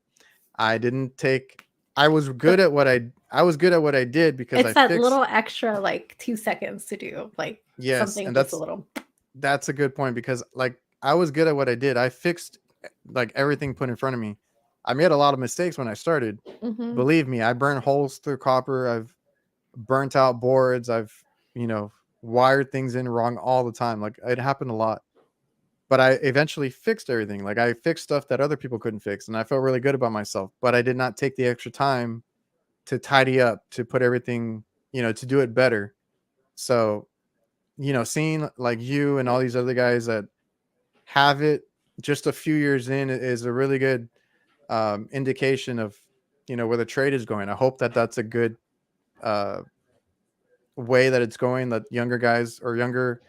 I didn't take. I was good But at what I was good at what I did because it's I that fixed. little extra, like, 2 seconds to do, like, Yes, something and just a little. that's a good point because like I was good at what I did. I fixed like everything put in front of me. I made a lot of mistakes when I started. Mhm. Believe me, I burned holes through copper. I've burnt out boards. I've, you know, wired things in wrong all the time. Like it happened a lot. But I eventually fixed everything. Like I fixed stuff that other people couldn't fix and I felt really good about myself. But I did not take the extra time to tidy up, to put everything, to do it better. So, seeing like you and all these other guys that have it just a few years in is a really good indication of, where the trade is going. I hope that that's a good uh, way that it's going, that younger guys or younger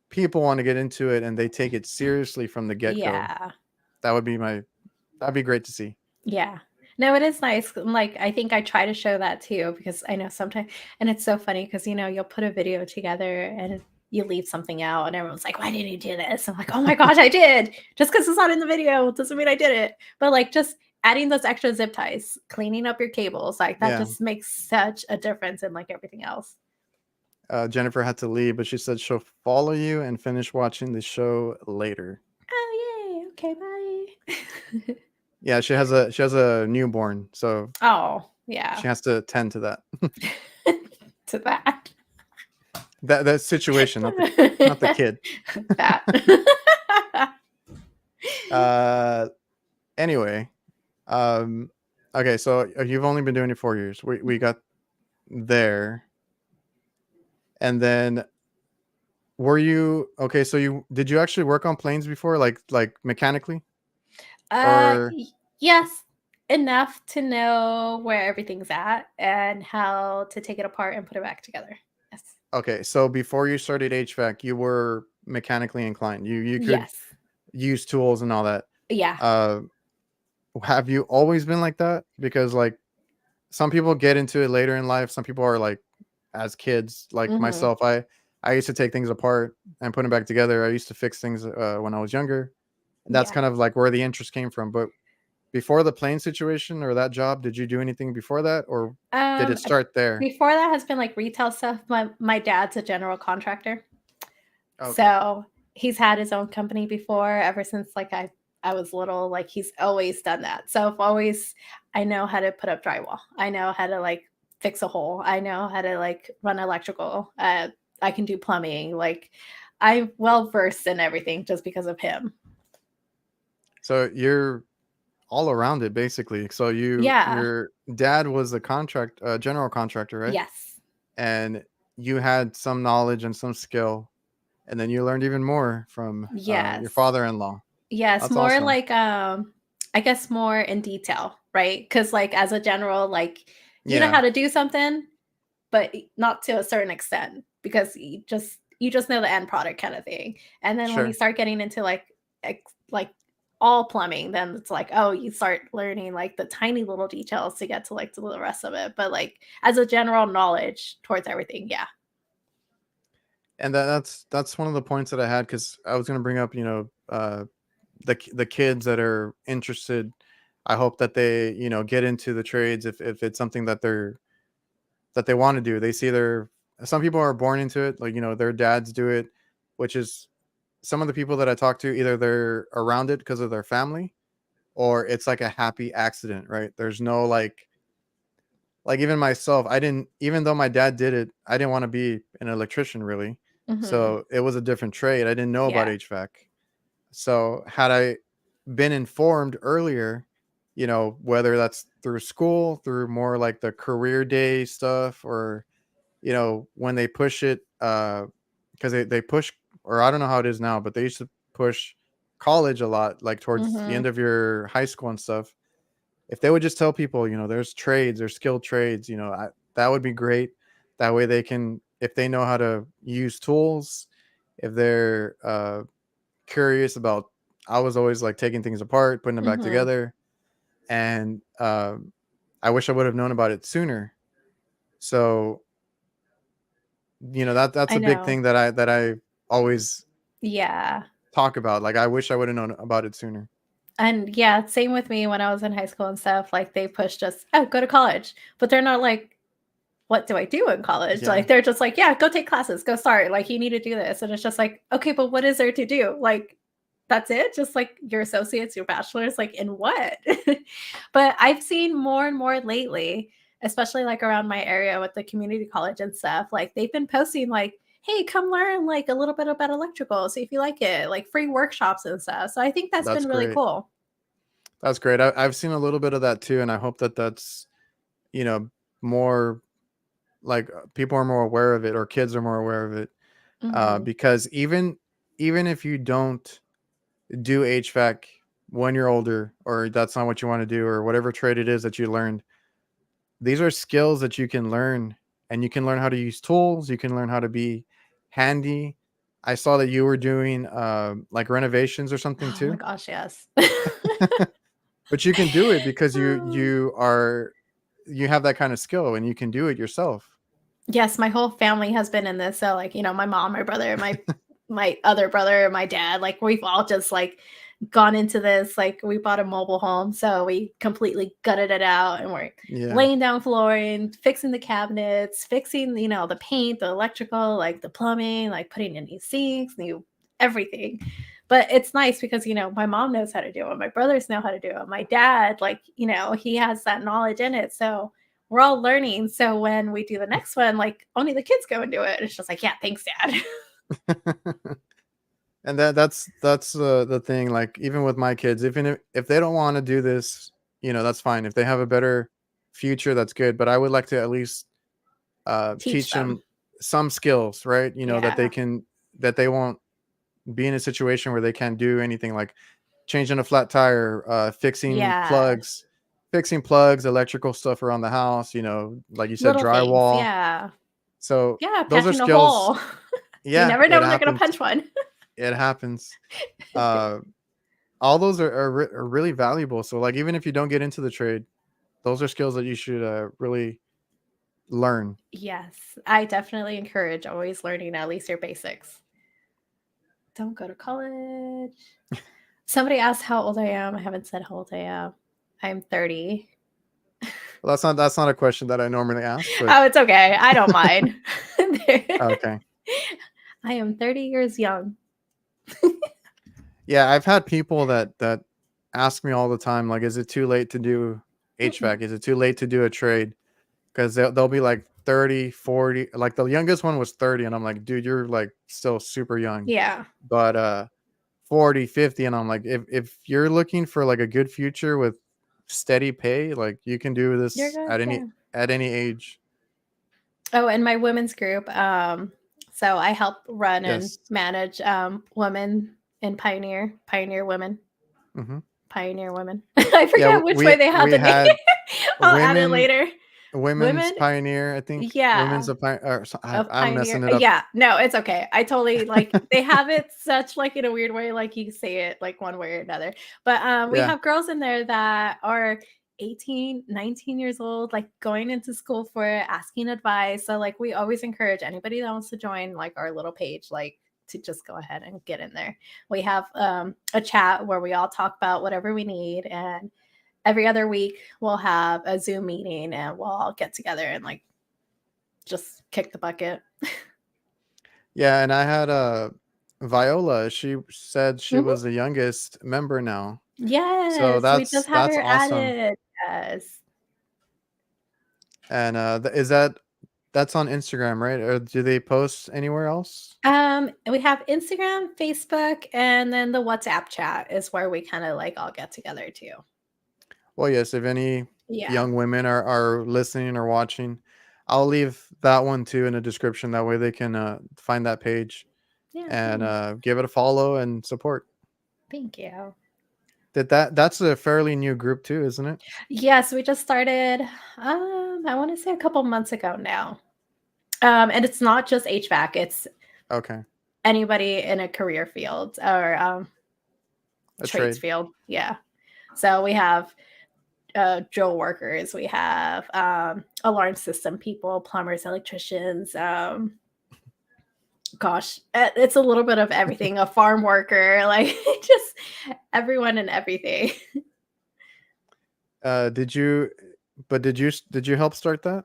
people want to get into it and they take it seriously from the get-go. Yeah. That would be that'd be great to see. Yeah. No, it is nice. Like, I think I try to show that too because I know sometimes, and it's so funny because, you'll put a video together and you leave something out, and everyone's like, why didn't you do this? I'm like, oh my gosh, I did. Just because it's not in the video doesn't mean I did it. But like, just adding those extra zip ties, cleaning up your cables, like, that Yeah. just makes such a difference in like everything else. Jennifer had to leave, but she said she'll follow you and finish watching the show later. Oh, yay. Okay, bye. Yeah, she has a newborn, so Oh, yeah. she has to attend to that. To that. That situation, not the kid. That. Uh, anyway, um, okay, so you've only been doing it 4 years. We got there, and then were you okay? So did you actually work on planes before, like mechanically, or Y yes, enough to know where everything's at and how to take it apart and put it back together. Yes. okay? So before you started HVAC, you were mechanically inclined. You could Yes. use tools and all that. Yeah. Uh, have you always been like that? Because like some people get into it later in life. Some people are like as kids, like Mhm. myself. I used to take things apart and put them back together. I used to fix things when I was younger. And that's Yeah. kind of like where the interest came from. But before the plane situation or that job, did you do anything before that, or did it Um, start there? Before that has been, like, retail stuff. My dad's a general contractor, Okay, so he's had his own company before ever since, like, I was little, like, he's always done that. So I've always I know how to put up drywall. I know how to, like, fix a hole. I know how to, like, run electrical. I can do plumbing. Like, I'm well versed in everything just because of him. so you're all around it basically. So Yeah. your dad was a general contractor, right? Yes. And you had some knowledge and some skill, and then you learned even more from your Yes. father-in-law. Yes, That's more awesome. like, I guess more in detail, right? Because like, as a general, like, you know Yeah, how to do something, but not to a certain extent because you just know the end product kinda thing. And then when you sure. start getting into, like, like, all plumbing, then it's like, oh, you start learning, like, the tiny little details to get to, like, to the rest of it. But, like, as a general knowledge towards everything, yeah. And that's one of the points that I had because I was going to bring up, the kids that are interested. I hope that they, get into the trades if it's something that they want to do. They see some people are born into it, like their dads do it, which is some of the people that I talk to, either they're around it because of their family, or it's like a happy accident, right? There's no like even myself, I didn't, even though my dad did it, I didn't want to be an electrician really. Mhm. So it was a different trade. I didn't know about Yeah. HVAC. So had I been informed earlier, whether that's through school, through more like the career day stuff, or, when they push it, because they push, or I don't know how it is now, but they used to push college a lot, like towards the Mhm. end of your high school and stuff. If they would just tell people, there's trades, there's skilled trades, that would be great. That way they can, if they know how to use tools, if they're curious about, I was always like taking things apart, putting them back Mhm. together. And I wish I would have known about it sooner. So, that's I a big know. thing that I always Yeah. talk about. Like, I wish I would have known about it sooner. And yeah, same with me when I was in high school and stuff. Like they pushed us, oh, go to college. But they're not like, what do I do in college? Yeah, Like they're just like, yeah, go take classes, go start. Like you need to do this. And it's just like, okay, but what is there to do? Like that's it? Just like your associates, your bachelor's, like in what? But I've seen more and more lately, especially like around my area with the community college and stuff. Like they've been posting like, hey, come learn like a little bit about electrical. See if you like it, like free workshops and stuff. So I think that's that's been really great. cool. That's great. I've seen a little bit of that too, and I hope that that's, you know, more like people are more aware of it, or kids are more aware of it. Hmm. Because even if you don't do HVAC when you're older, or that's not what you want to do, or whatever trade it is that you learned, these are skills that you can learn, and you can learn how to use tools. You can learn how to be handy. I saw that you were doing like renovations or something Oh my too, gosh, yes. but you can do it because you Oh. you are you have that kind of skill, and you can do it yourself. Yes, my whole family has been in this. So like, my mom, my brother, my other brother, my dad, like we've all just like gone into this. Like we bought a mobile home, so we completely gutted it out and we're Yeah, laying down flooring, fixing the cabinets, fixing, the paint, the electrical, like the plumbing, like putting in new sinks, new everything. But it's nice because, my mom knows how to do it. My brothers know how to do it. My dad, like, he has that knowledge in it. So we're all learning. So when we do the next one, like only the kids go and do it. It's just like, yeah, thanks, Dad. and that's the thing. Like, even with my kids, even if they don't want to do this, that's fine. If they have a better future, that's good. But I would like to at least Teach teach them. them some skills, right? That Yeah. they won't be in a situation where they can't do anything, like changing a flat tire, Yeah. fixing plugs, electrical stuff around the house, like you said, Little things. drywall. Yeah. So Yeah. those are Patching a skills. hole. You Yeah, never know it when they're going to happens. punch one. It happens. Uh, all those are really valuable. So, like, even if you don't get into the trade, those are skills that you should really learn. Yes. I definitely encourage always learning at least your basics. Don't go to college. Somebody asked how old I am. I haven't said how old I am. I'm 30. Well, that's not a question that I normally ask, but Oh, it's okay. I don't mind. okay. I am 30 years young. Yeah, I've had people that ask me all the time, like, is it too late to do Mm-mm. HVAC? Is it too late to do a trade? Because they'll be like 30, 40. Like, the youngest one was 30, and I'm like, dude, you're like still super young. Yeah. But 40, 50, and I'm like, if you're looking for like a good future with steady pay, like, you can do You're this good. at Yeah. any age. Oh, and my women's group. So I help run and Yes. manage women in Pioneer Women. Hmm. Pioneer Women. I Yeah, forget which way they have we the name. had I'll add it women later. women's Women, pioneer, I think. Women's yeah, a pioneer. of I'm Pioneer. messing it up. Yeah, no, it's okay. I totally like they have it such like in a weird way, like you say it like one way or another. But we Yeah. have girls in there that are 18, 19 years old, like going into school for it, asking advice. So like we always encourage anybody that wants to join like our little page, like to just go ahead and get in there. We have a chat where we all talk about whatever we need, and every other week we'll have a Zoom meeting and we'll all get together and like just kick the bucket. Yeah, and I had Viola. She said she Mhm. was the youngest member now. So Yes, we just have that's her awesome. added. Yes. And that's on Instagram, right? Or do they post anywhere else? We have Instagram, Facebook, and then the WhatsApp chat is where we kind of like all get together too. Well, yes, if any Yeah. young women are listening or watching, I'll leave that one too in the description. That way they can find that page Yeah, and thanks. give it a follow and support. Thank you. That's a fairly new group too, isn't it? Yes, we just started, I want to say a couple months ago now. And it's not just HVAC, it's Okay, anybody in a career field or a trades trade. field. Yeah. So we have drill workers, we have alarm system people, plumbers, electricians, Gosh, it's a little bit of everything. A farm worker, like just everyone and everything. Did you? But did you help start that?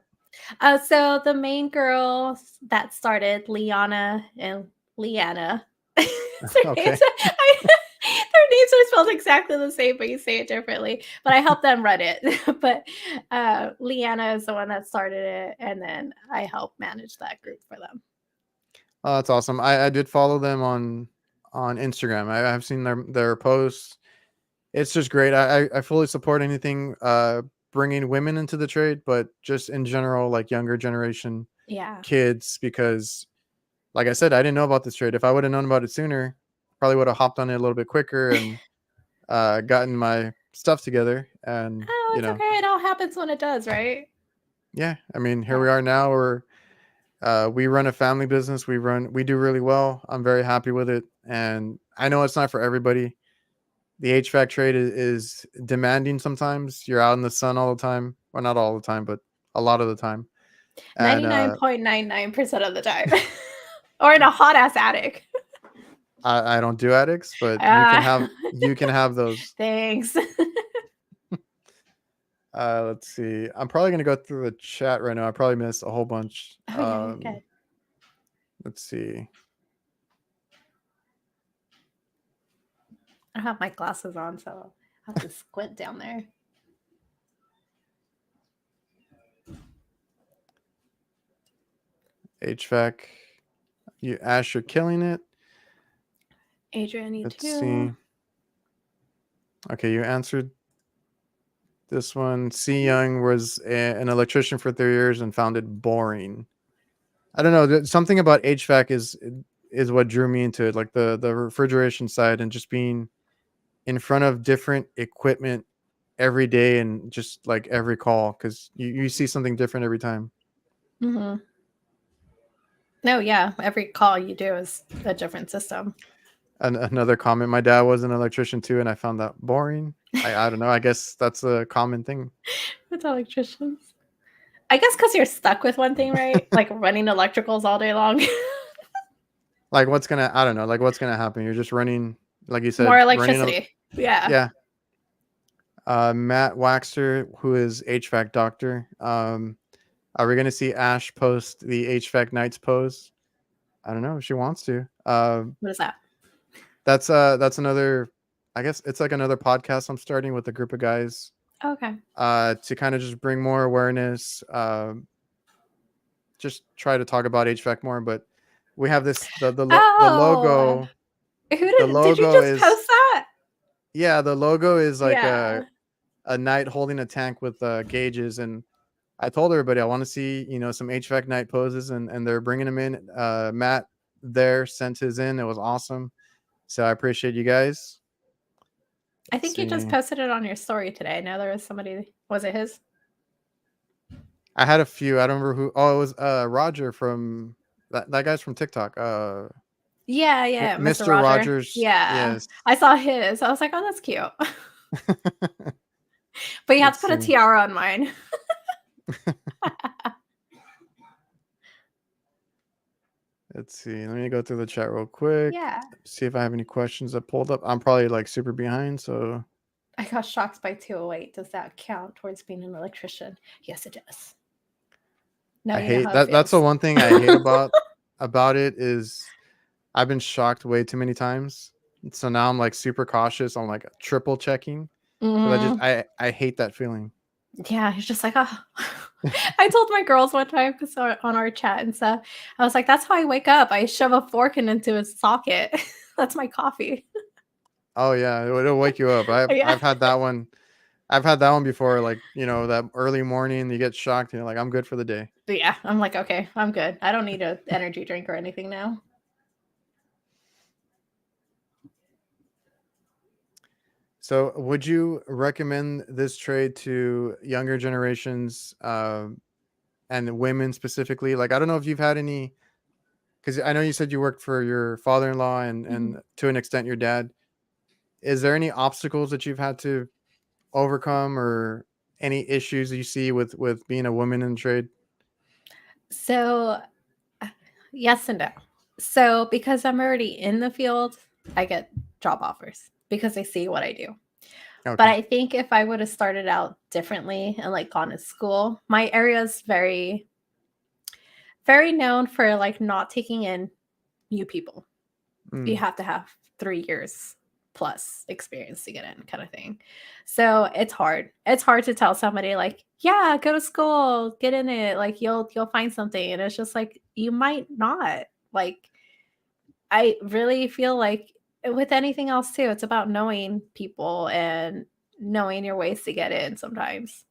So the main girls that started, Liana and Leanna, their names, Okay. their names are spelled exactly the same, but you say it differently. But I helped them run it. But Leanna is the one that started it, and then I helped manage that group for them. Oh, that's awesome. I did follow them on Instagram. I've seen their posts. It's just great. I fully support anything bringing women into the trade, but just in general, like younger generation Yeah. kids, because like I said, I didn't know about this trade. If I would have known about it sooner, probably would have hopped on it a little bit quicker and gotten my stuff together. And Oh, it's okay. It all happens when it does, right? yeah, I mean, here we Yeah. are now. We run a family business. We do really well. I'm very happy with it, and I know it's not for everybody. The HVAC trade is demanding sometimes. You're out in the sun all the time. Well, not all the time, but a lot of the time. And 99.99% of the time. Or in a hot ass attic. I don't do attics, but Ah, you can have those. thanks. Let's see. I'm probably gonna go through the chat right now. I probably missed a whole bunch. Oh yeah, you're good. Let's see. I have my glasses on, so I have to squint down there. HVAC. You Ash, you're killing it. Adrian, you Let's too. see. Okay, you answered this one. C. Young was an electrician for 3 years and found it boring. I don't know. Something about HVAC is what drew me into it, like the refrigeration side and just being in front of different equipment every day and just like every call, because you see something different every time. Mm-hmm. No, yeah. Every call you do is a different system. And another comment: my dad was an electrician too, and I found that boring. I don't know. I guess that's a common thing. With electricians. I guess because you're stuck with one thing, right? Like running electricals all day long. Like I don't know. Like what's gonna happen? You're just running, like you More said, running. electricity. Yeah. Yeah. Matt Waxter, who is HVAC doctor. Are we gonna see Ash post the HVAC nights pose? I don't know if she wants to. What is that? That's another. I guess it's like another podcast I'm starting with a group of guys. Okay. To kind of just bring more awareness. Just try to talk about HVAC more, but we have this the Oh, logo. who The did you logo just is post that? yeah. The logo is like Yeah. a knight holding a tank with gauges, and I told everybody I want to see some HVAC night poses, and they're bringing them in. Matt there sent his in. It was awesome, so I appreciate you guys. I Let's think you just see. posted it on your story today. I know there was somebody. Was it his? I had a few. I don't remember who. Oh, it was Roger from that guy's from TikTok. Yeah, yeah, Mr. Mr. Roger. Rogers. Yeah. Yes. I saw his. I was like, oh, that's cute. But you have to Let's put a see. tiara on mine. Let's see. Let me go through the chat real quick. Yeah. See if I have any questions that pulled up. I'm probably like super behind, so I got shocked by 208. Does that count towards being an electrician? Yes, it does. No, I you know hate how it that. That's the feels. one thing I hate about it is I've been shocked way too many times. So now I'm like super cautious. I'm like triple checking because Hmm. I hate that feeling. Yeah, he's just like, oh. I told my girls one time because on our chat and stuff, I was like, that's how I wake up. I shove a fork into a socket. That's my coffee. Oh yeah, it'll wake you up. Yeah. I've had that one. I've had that one before. Like that early morning, you get shocked. And you're like, I'm good for the day. But yeah, I'm like, okay, I'm good. I don't need an energy drink or anything now. So, would you recommend this trade to younger generations and women specifically? Like, I don't know if you've had any, because I know you said you worked for your father-in-law Mhm. and to an extent your dad. Is there any obstacles that you've had to overcome or any issues you see with being a woman in the trade? So, yes and no. So because I'm already in the field, I get job offers because they see what I do. But Okay. I think if I would have started out differently and like gone to school, my area is very, very known for like not taking in new people. You Mm. have to have 3 years plus experience to get in, kind of thing. So it's hard. It's hard to tell somebody like, yeah, go to school, get in it, like you'll find something. And it's just like you might not. Like I really feel like with anything else too, it's about knowing people and knowing your ways to get in sometimes.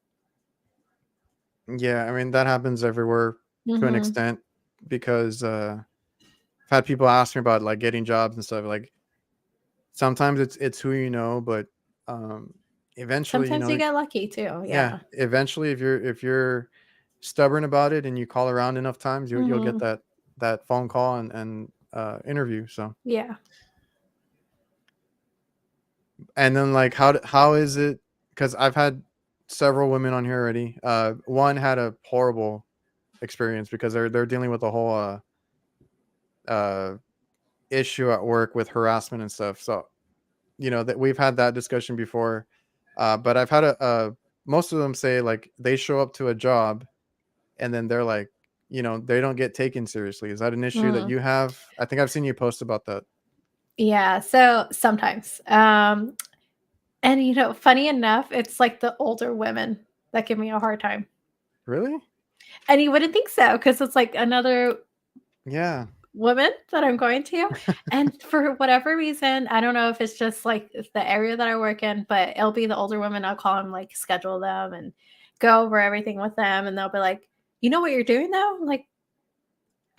Yeah, I mean that happens everywhere to an Mhm. extent because I've had people ask me about like getting jobs and stuff. Like sometimes it's who you know, but um, eventually, Sometimes you get lucky too. yeah, Yeah. eventually, if you're stubborn about it and you call around enough times, you'll get Mhm. that phone call and interview. So Yeah. and then like how is it? Because I've had several women on here already. One had a horrible experience because they're dealing with a whole uh issue at work with harassment and stuff. So that we've had that discussion before. But I've had a most of them say like they show up to a job and then they're like, they don't get taken seriously. Is that an issue that Mhm. you have? I think I've seen you post about that. Yeah, so sometimes. And funny enough, it's like the older women that give me a hard time. Really? And you wouldn't think so because it's like another Yeah. woman that I'm going to. And for whatever reason, I don't know if it's just like it's the area that I work in, but it'll be the older women. I'll call them, like schedule them and go over everything with them. And they'll be like, you know what you're doing though? Like,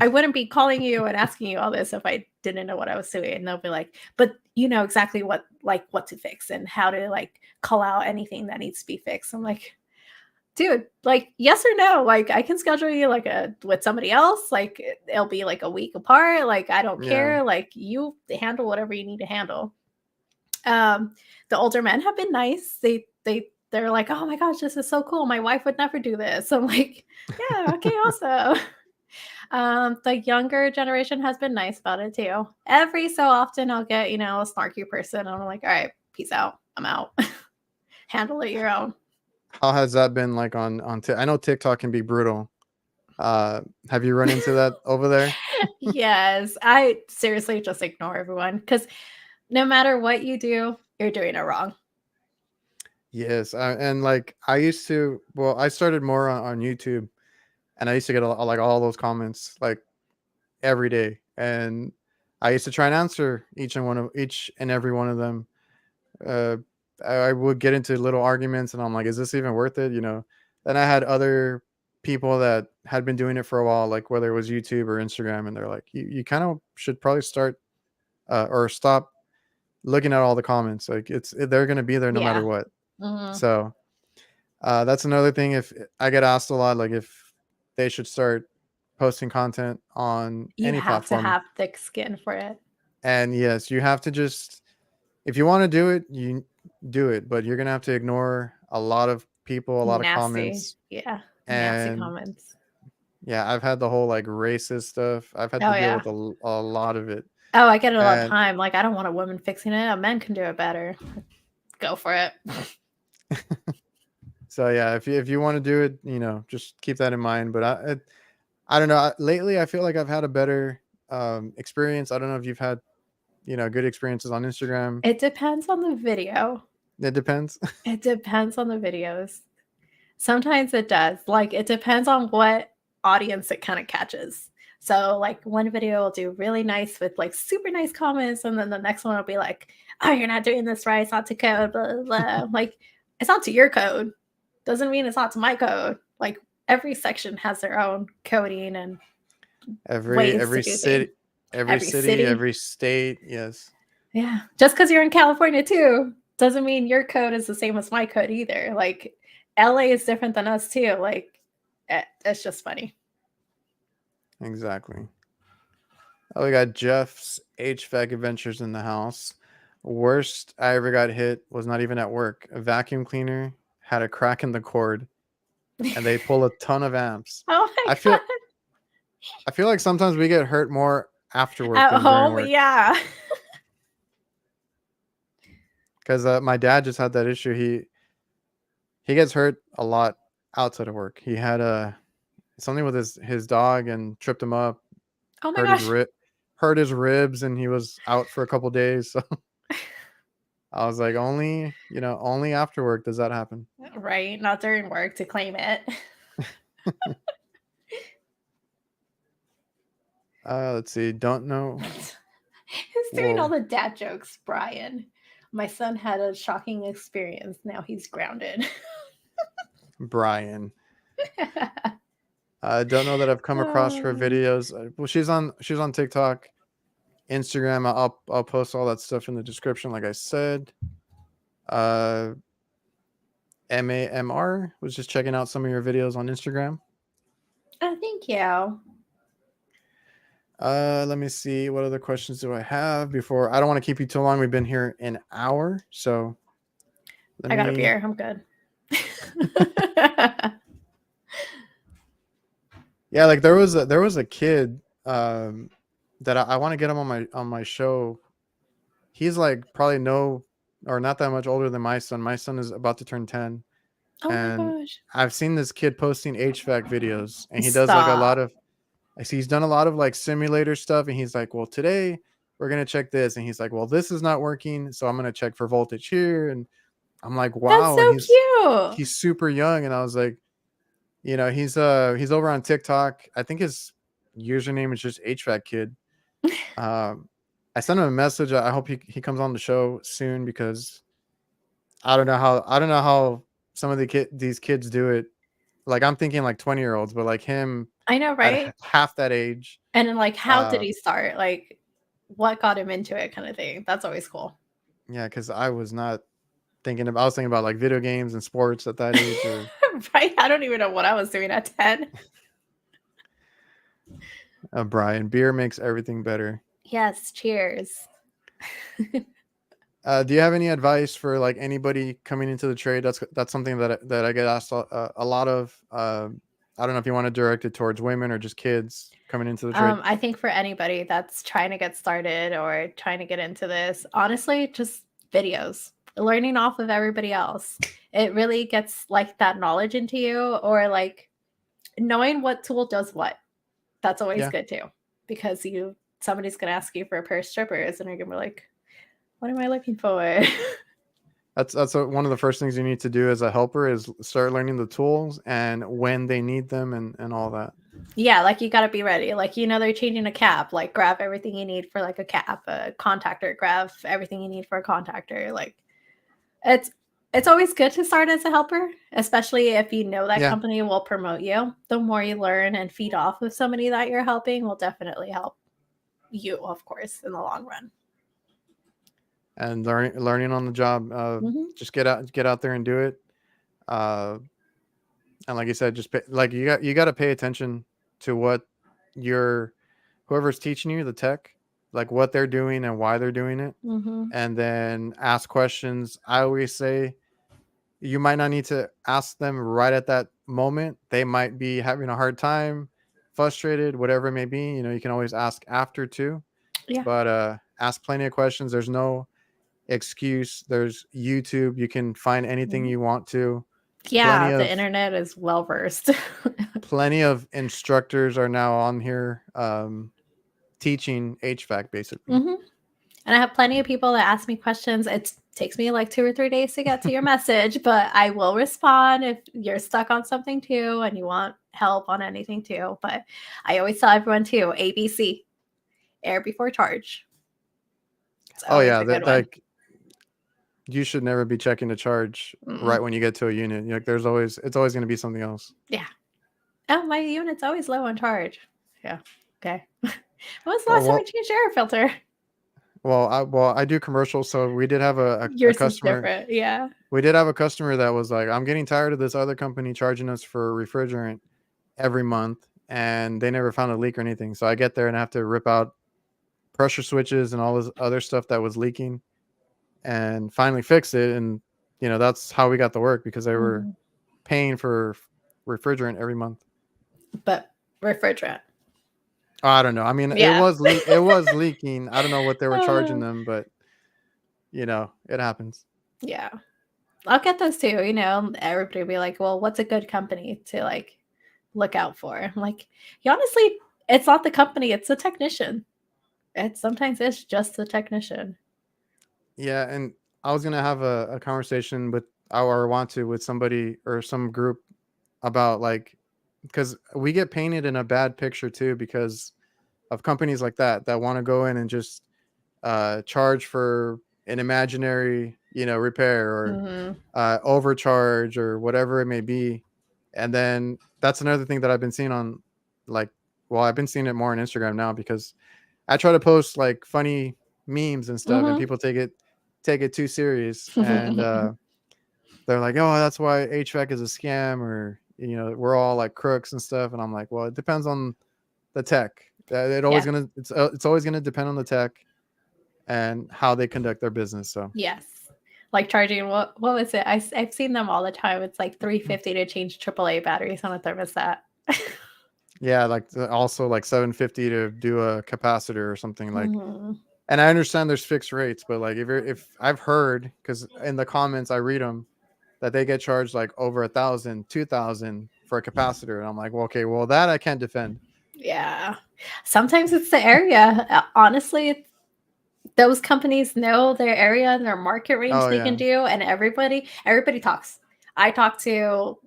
I wouldn't be calling you and asking you all this if I didn't know what I was doing. And they'll be like, but you know exactly what to fix and how to like call out anything that needs to be fixed. I'm like, dude, like yes or no? Like I can schedule you like a with somebody else. Like it'll be like a week apart. Like I don't Yeah. care. Like you handle whatever you need to handle. Um, the older men have been nice. They're like, oh my gosh, this is so cool. My wife would never do this. I'm like, yeah, okay, also. The younger generation has been nice about it too. Every so often, I'll get a snarky person, and I'm like, all right, peace out. I'm out. Handle it your own. How has that been like I know TikTok can be brutal. Have you run into that over there? Yes, I seriously just ignore everyone because no matter what you do, you're doing it wrong. Yes, and like I used to. Well, I started more on YouTube, and I used to get like all those comments like every day, and I used to try and answer each and every one of them. Uh, I would get into little arguments, and I'm like, "Is this even worth it?" Then I had other people that had been doing it for a while, like whether it was YouTube or Instagram, and they're like, "You kind of should probably start or stop looking at all the comments. Like they're gonna be there no matter Yeah. what." Mhm. So that's another thing. If I get asked a lot, like if they should start posting content on You any have to platform. have thick skin for it. And yes, you have to just if you want to do it, you do it, but you're gonna have to ignore a lot of people, a lot of Nasty. comments, Yeah. Nasty and comments. yeah, I've had the whole like racist stuff. I've had to Oh, deal yeah. with a lot of it, Oh, I get it all the and time. Like, I don't want a woman fixing it. A man can do it better. Go for it. so yeah, if you want to do it, just keep that in mind. But I don't know. Lately, I feel like I've had a better experience. I don't know if you've had good experiences on Instagram. It depends on the video. It depends. It depends on the videos. Sometimes it does. Like, it depends on what audience it kinda catches. So, like, one video will do really nice with, like, super nice comments, and then the next one will be like, "Oh, you're not doing this right. It's not to code, blah, blah, blah." Like, it's not to your code. Doesn't mean it's not to my code. Like, every section has their own coding and every ways to every do things. city, every Every city, city. every state. Yes, Yeah. Just because 'cause you're in California too, doesn't mean your code is the same as my code either. Like, LA is different than us too. Like, it's just funny. exactly. Oh, we got Jeff's HVAC adventures in the house. Worst I ever got hit was not even at work. A vacuum cleaner had a crack in the cord, and they pull a ton of amps. Oh my I god. feel I feel like sometimes we get hurt more after work At than during home, work. yeah. Because my dad just had that issue. He gets hurt a lot outside of work. He had something with his dog and tripped him up, Oh my hurt his gosh. rib, hurt his ribs, and he was out for a couple days. So I was like, only after work does that happen. Right, not during work to claim it. Let's see. Don't know. Who's doing all Whoa, the dad jokes, Brian? My son had a shocking experience. Now he's grounded. Brian. I don't know that I've come across her Um, videos. Well, she's on TikTok, Instagram. I'll post all that stuff in the description, like I said. Uh, MAMR was just checking out some of your videos on Instagram. oh, thank you. Let me see. What other questions do I have before? I don't want to keep you too long. We've been here an hour, so let I got a me. beer. I'm good. Yeah, like there was a kid that I want to get him on my show. He's like probably no or not that much older than my son. My son is about to turn 10, Oh my and gosh. I've seen this kid posting HVAC videos, and he does like a lot Stop. of. I see he's done a lot of like simulator stuff, and he's like, well, today we're gonna check this, and he's like, well, this is not working, so I'm gonna check for voltage here, and I'm like, That's wow, and so cute. he's super young, and I was like, he's over on TikTok. I think his username is just HVAC kid. I sent him a message. I hope he comes on the show soon because I don't know how some of these kids do it. Like I'm thinking like 20-year-olds, but like him I know, at right? half that age. And then, like, how did Uh, he start? Like, what got him into it, kind of thing. That's always cool. yeah, because I was not thinking about. I was thinking about like video games and sports at that age, or Right? I don't even know what I was doing at 10. Brian. Beer makes everything better. Yes, cheers. Do you have any advice for like anybody coming into the trade? That's something that I get asked a lot of. I don't know if you want to direct it towards women or just kids coming into the trade. I think for anybody that's trying to get started or trying to get into this, honestly, just videos, learning off of everybody else. It really gets like that knowledge into you, or like knowing what tool does what. That's always Yeah, good too, because somebody's gonna ask you for a pair of strippers, and you're gonna be like, "What am I looking for?" that's one of the first things you need to do as a helper is start learning the tools and when they need them and all that. Yeah, like you gotta be ready. Like, they're changing a cap. Like, grab everything you need for like a cap, a contactor. Grab everything you need for a contactor. Like, it's it's always good to start as a helper, especially if you know that Yeah, company will promote you. The more you learn and feed off of somebody that you're helping will definitely help you, of course, in the long run. and learning on the job. Hmm. Just get out there and do it. Uh, and like you said, just like you got to pay attention to what your whoever's teaching you the tech, like what they're doing and why they're doing it, Hmm. and then ask questions. I always say you might not need to ask them right at that moment. They might be having a hard time, frustrated, whatever it may be. You can always ask after too, Yeah. but ask plenty of questions. There's no excuse. There's YouTube. You can find anything Mhm. you want to. Plenty Yeah, the of internet is well versed. plenty of instructors are now on here teaching HVAC basically. Hmm. And I have plenty of people that ask me questions. It takes me like 2 or 3 days to get to your message, but I will respond if you're stuck on something too and you want help on anything too. But I always tell everyone too, ABC, air before charge. It's Oh always yeah, a good that one. like you should never be checking the charge Mm-mm. right when you get to a unit. Like it's always going to be something else. Yeah. Oh, my unit's always low on charge. Yeah. Okay. When was the Well, last time well, we changed your air filter? I do commercials, so we did have a Yours is customer. different. Yeah. We did have a customer that was like, I'm getting tired of this other company charging us for refrigerant every month, and they never found a leak or anything. So I get there and I have to rip out pressure switches and all this other stuff that was leaking, and finally fix it. And that's how we got the work because they were Mhm. paying for refrigerant every month. But refrigerant. I don't know. I mean, Yeah. it was leaking. I don't know what they were charging Uh, them, but it happens. yeah. I'll get those too. Everybody will be like, well, what's a good company to like look out for? I'm like, honestly, it's not the company, it's the technician. Sometimes it's just the technician. Yeah, and I was gonna have a conversation with or want to with somebody or some group about like because we get painted in a bad picture too because of companies like that want to go in and just charge for an imaginary repair or Hmm. overcharge or whatever it may be. And then that's another thing that I've been seeing on like I've been seeing it more on Instagram now because I try to post like funny memes and stuff and Hmm. people take it too serious and they're like, "Oh, that's why HVAC is a scam," or we're all like crooks and stuff. And I'm like, "Well, it depends on the tech. Yes. It's always gonna depend on the tech and how they conduct their business." So Yes. Like charging, what was it? I've seen them all the time. It's like 350 to change AAA batteries on a thermostat. yeah, like also like 750 to do a capacitor or something like. Mhm. And I understand there's fixed rates, but like if I've heard because in the comments I read them that they get charged like over 1,000, 2,000 for a capacitor, and I'm like, well, okay, well that I can't defend. Yeah. Sometimes it's the area. Honestly, those companies know their area and their market range Oh they can yeah, do, and everybody talks. I talk to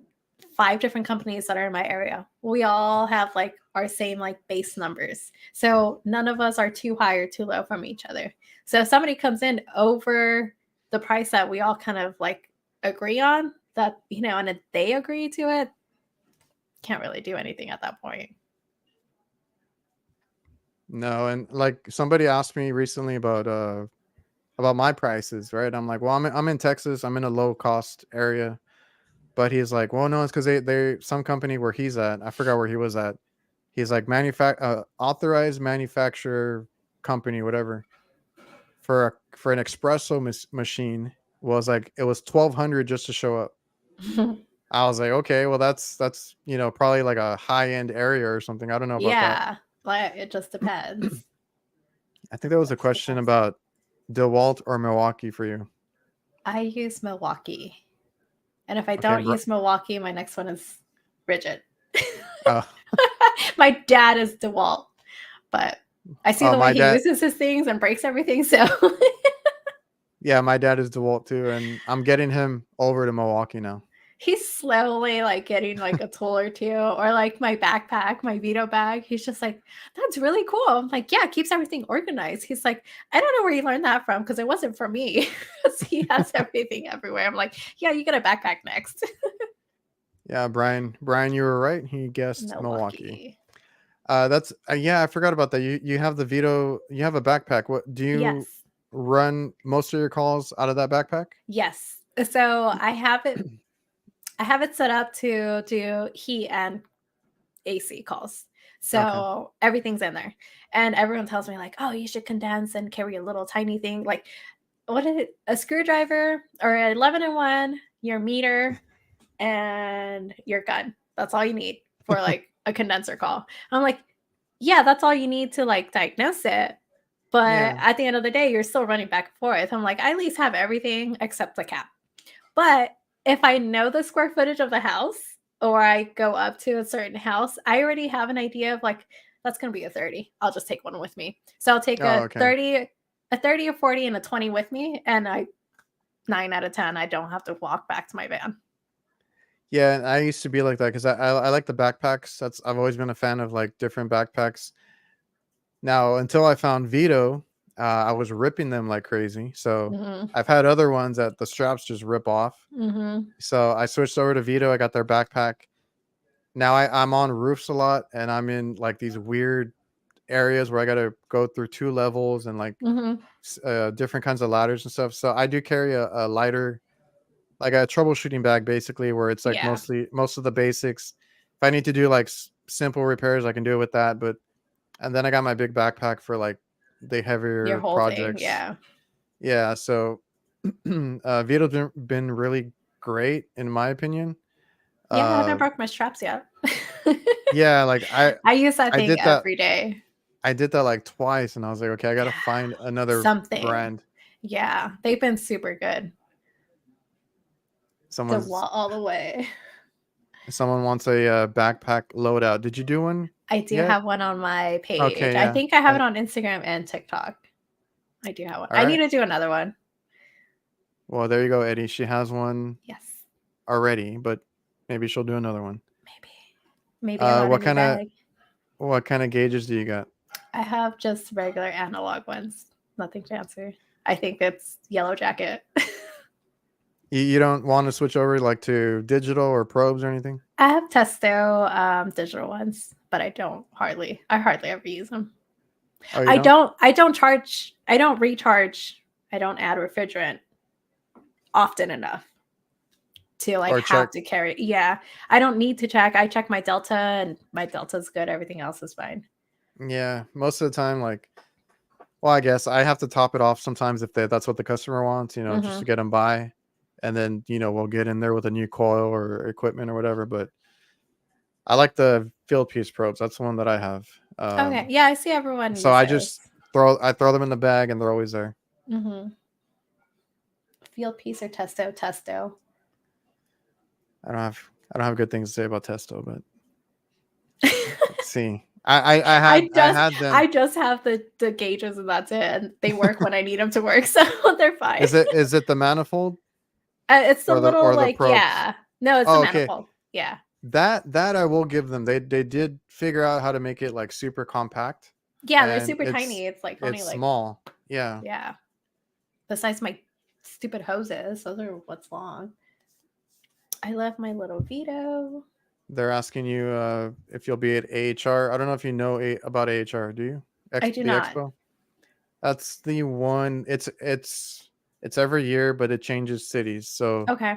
5 different companies that are in my area. We all have like our same like base numbers. So none of us are too high or too low from each other. So if somebody comes in over the price that we all kind of like agree on, that and if they agree to it, can't really do anything at that point. no, and like somebody asked me recently about my prices, right? I'm like, well, I'm in Texas, I'm in a low cost area, but he's like, well, no, it's because they some company where he's at, I forgot where he was at. He's like authorized manufacturer company, whatever, for an espresso machine was like it was 1,200 just to show up. I was like, okay, well that's probably like a high end area or something. I don't know about that. Yeah, like it just depends. I think there was a Just question depends. about DeWalt or Milwaukee for you. I use Milwaukee. And if I Okay, don't use Milwaukee, my next one is Bridget. uh, My dad is DeWalt, but I see the way my he dad, uses his things and breaks everything. So yeah, my dad is DeWalt too, and I'm getting him over to Milwaukee now. he's slowly like getting like a tool or two, or like my backpack, my Vito bag. He's just like, that's really cool. I'm like, yeah, it keeps everything organized. He's like, I don't know where you learned that from because it wasn't for me. 'Cause he has everything everywhere. I'm like, yeah, you get a backpack next. Yeah, Brian, you were right. He guessed Milwaukee. Milwaukee. That's yeah, I forgot about that. You have the Vito. You have a backpack. What do you Yes. run most of your calls out of that backpack? Yes. So I have it set up to do heat and AC calls. Okay. So everything's in there. And everyone tells me like, "Oh, you should condense and carry a little tiny thing like what is it? A screwdriver or an 11 in 1, your meter and your gun. That's all you need for like a condenser call." I'm like, "Yeah, that's all you need to like diagnose it." But Yeah. at the end of the day, you're still running back and forth. I'm like, I at least have everything except the cap. But if I know the square footage of the house or I go up to a certain house, I already have an idea of like that's going to be a 30. I'll just take one with me. So I'll take Oh, okay. a 30, a 40 and a 20 with me and I 9 out of 10 I don't have to walk back to my van. Yeah, and I used to be like that because I like the backpacks. I've always been a fan of like different backpacks. Now, until I found Vito, I was ripping them like crazy. So Mhm. I've had other ones that the straps just rip off. Mhm. So I switched over to Vito. I got their backpack. Now I'm on roofs a lot, and I'm in like these weird areas where I got to go through 2 levels and like Mhm. different kinds of ladders and stuff. So I do carry a lighter, like a troubleshooting bag, basically, where it's like Yeah. most of the basics. If I need to do like simple repairs, I can do it with that. But and then I got my big backpack for like the Your heavier whole thing. projects. Yeah. Yeah, so Vito's been really great in my opinion. Yeah, I haven't Uh, broke my straps yet. yeah, like I use that I thing did that. every day. I did that like twice, and I was like, okay, I gotta find another Something. brand. Yeah, they've been super good. Someone's All the way. Someone wants a backpack loadout. Did you do one I do yet? have one on my page. Okay, I yeah. think I have it on Instagram and TikTok. I do have one. All I need right. to do another one. Well, there you go, Eddie. She has one Yes. already, but maybe she'll do another one. Maybe. Maybe I got a What new kind of bag. what kind of gauges do you got? I have just regular analog ones. Nothing fancy. I think it's Yellow Jacket. You don't want to switch over like to digital or probes or anything? I have Testo digital ones, but I hardly ever use them. Oh, you don't? I don't charge, I don't recharge, I don't add refrigerant often enough to like Or check? have to carry. Yeah. I don't need to check. I check my Delta and my Delta's good. Everything else is fine. Yeah, most of the time, like, well, I guess I have to top it off sometimes if that's what the customer wants, just to get them by, and then we'll get in there with a new coil or equipment or whatever. But I like the field piece probes. That's the one that I have. Okay. Yeah, I see everyone So use I those. just throw them in the bag, and they're always there. Field piece or Testo? Testo. I don't have good things to say about Testo, but let's see. I had them. I just have the gauges and that's it. And they work when I need them to work, so they're fine. Is it the manifold It's the or the little like probes? yeah. No, it's the manifold. Yeah. That I will give them. They did figure out how to make it like super compact. Yeah, they're super tiny. It's like funny, It's like small. Yeah. yeah. Besides my stupid hoses, those are what's long. I love my little Vito. They're asking you if you'll be at AHR. I don't know if you know about AHR. Do you? I do The not. expo. That's the one. It's every year, but it changes cities. So Okay.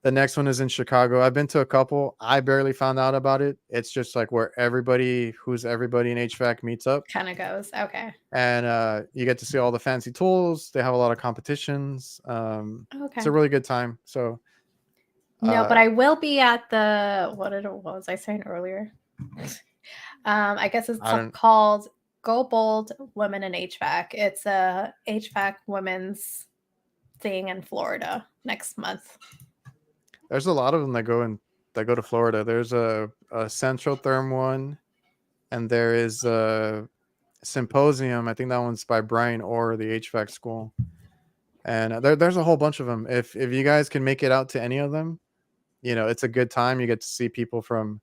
the next one is in Chicago. I've been to a couple. I barely found out about it. It's just like where everybody in HVAC meets up. Kind of goes. Okay. And you get to see all the fancy tools. They have a lot of competitions. Okay. It's a really good time. So no, but I will be at the what was I saying earlier? I guess it's called Go Bold Women in HVAC. It's a HVAC women's thing in Florida next month. There's a lot of them that go to Florida. There's a Central Therm one, and there is a Symposium. I think that one's by Brian Orr, the HVAC school. And there's a whole bunch of them. If you guys can make it out to any of them, it's a good time. You get to see people from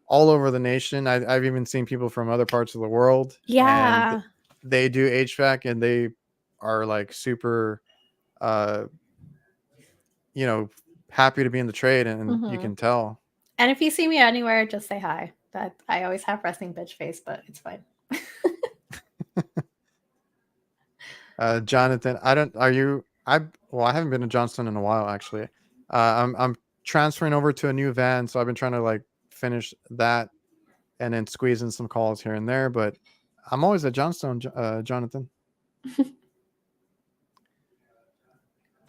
all over the nation. I've even seen people from other parts of the world. Yeah. And they do HVAC, and they are like super, happy to be in the trade, and you can tell. And if you see me anywhere, just say hi. That I always have resting bitch face, but it's fine. Jonathan, I haven't been to Johnston in a while, actually. I'm transferring over to a new van, so I've been trying to like finish that and then squeeze in some calls here and there, but I'm always at Johnstone, Jonathan.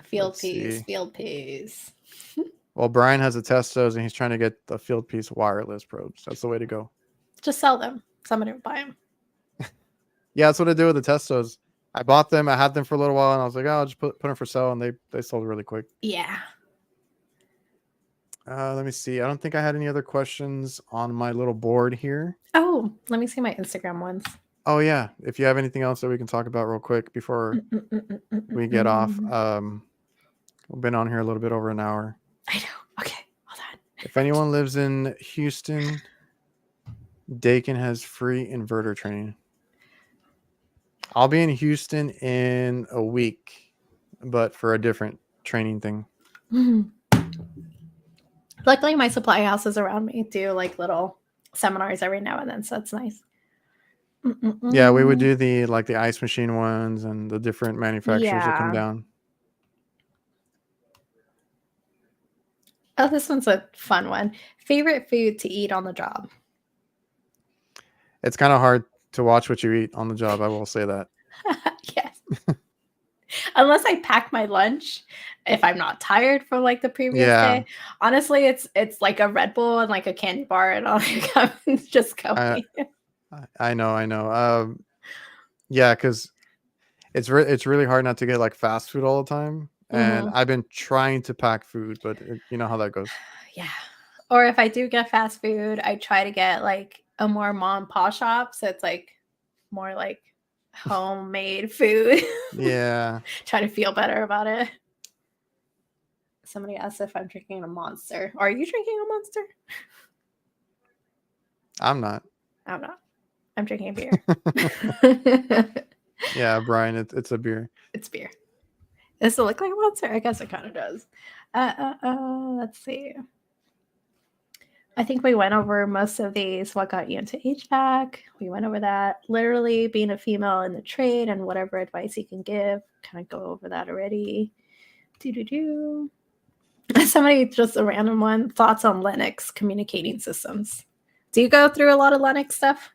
Field piece. Well, Brian has a Testos, and he's trying to get the field piece wireless probes. That's the way to go. Just sell them. Somebody will buy them. Yeah, that's what I do with the Testos. I bought them. I had them for a little while, and I was like, oh, I'll just put them for sale, and they sold really quick. Yeah. Let me see. I don't think I had any other questions on my little board here. Oh, let me see my Instagram ones. Oh, yeah. If you have anything else that we can talk about real quick before we get off. We've been on here a little bit over an hour. I know. Okay, hold on. If anyone lives in Houston, Dakin has free inverter training. I'll be in Houston in a week, but for a different training thing. Luckily, my supply houses around me do like little seminars every now and then, so that's nice. Yeah, we would do the ice machine ones and the different manufacturers that come down. Oh, this one's a fun one. Favorite food to eat on the job? It's kind of hard to watch what you eat on the job, I will say that. Yes. Unless I pack my lunch, if I'm not tired from like the previous day. Honestly, it's like a Red Bull and like a candy bar, and I'll just go. I know, I know. Yeah, because it's really hard not to get like fast food all the time. And Hmm. I've been trying to pack food, but you know how that goes. Yeah. Or if I do get fast food, I try to get like a more mom and pop shop. So it's like more like homemade food. Yeah, Try to feel better about it. Somebody asked if I'm drinking a monster. Are you drinking a monster? I'm not. I'm not. I'm drinking beer. Yeah, Brian, it's a beer. It's beer. Does it look like a monster? I guess it kind of does. Let's see. I think we went over most of these. What got you into HVAC? We went over that. Literally being a female in the trade and whatever advice you can give. Kind of go over that already. Do. Somebody, just a random one. Thoughts on Linux communicating systems. Do you go through a lot of Linux stuff?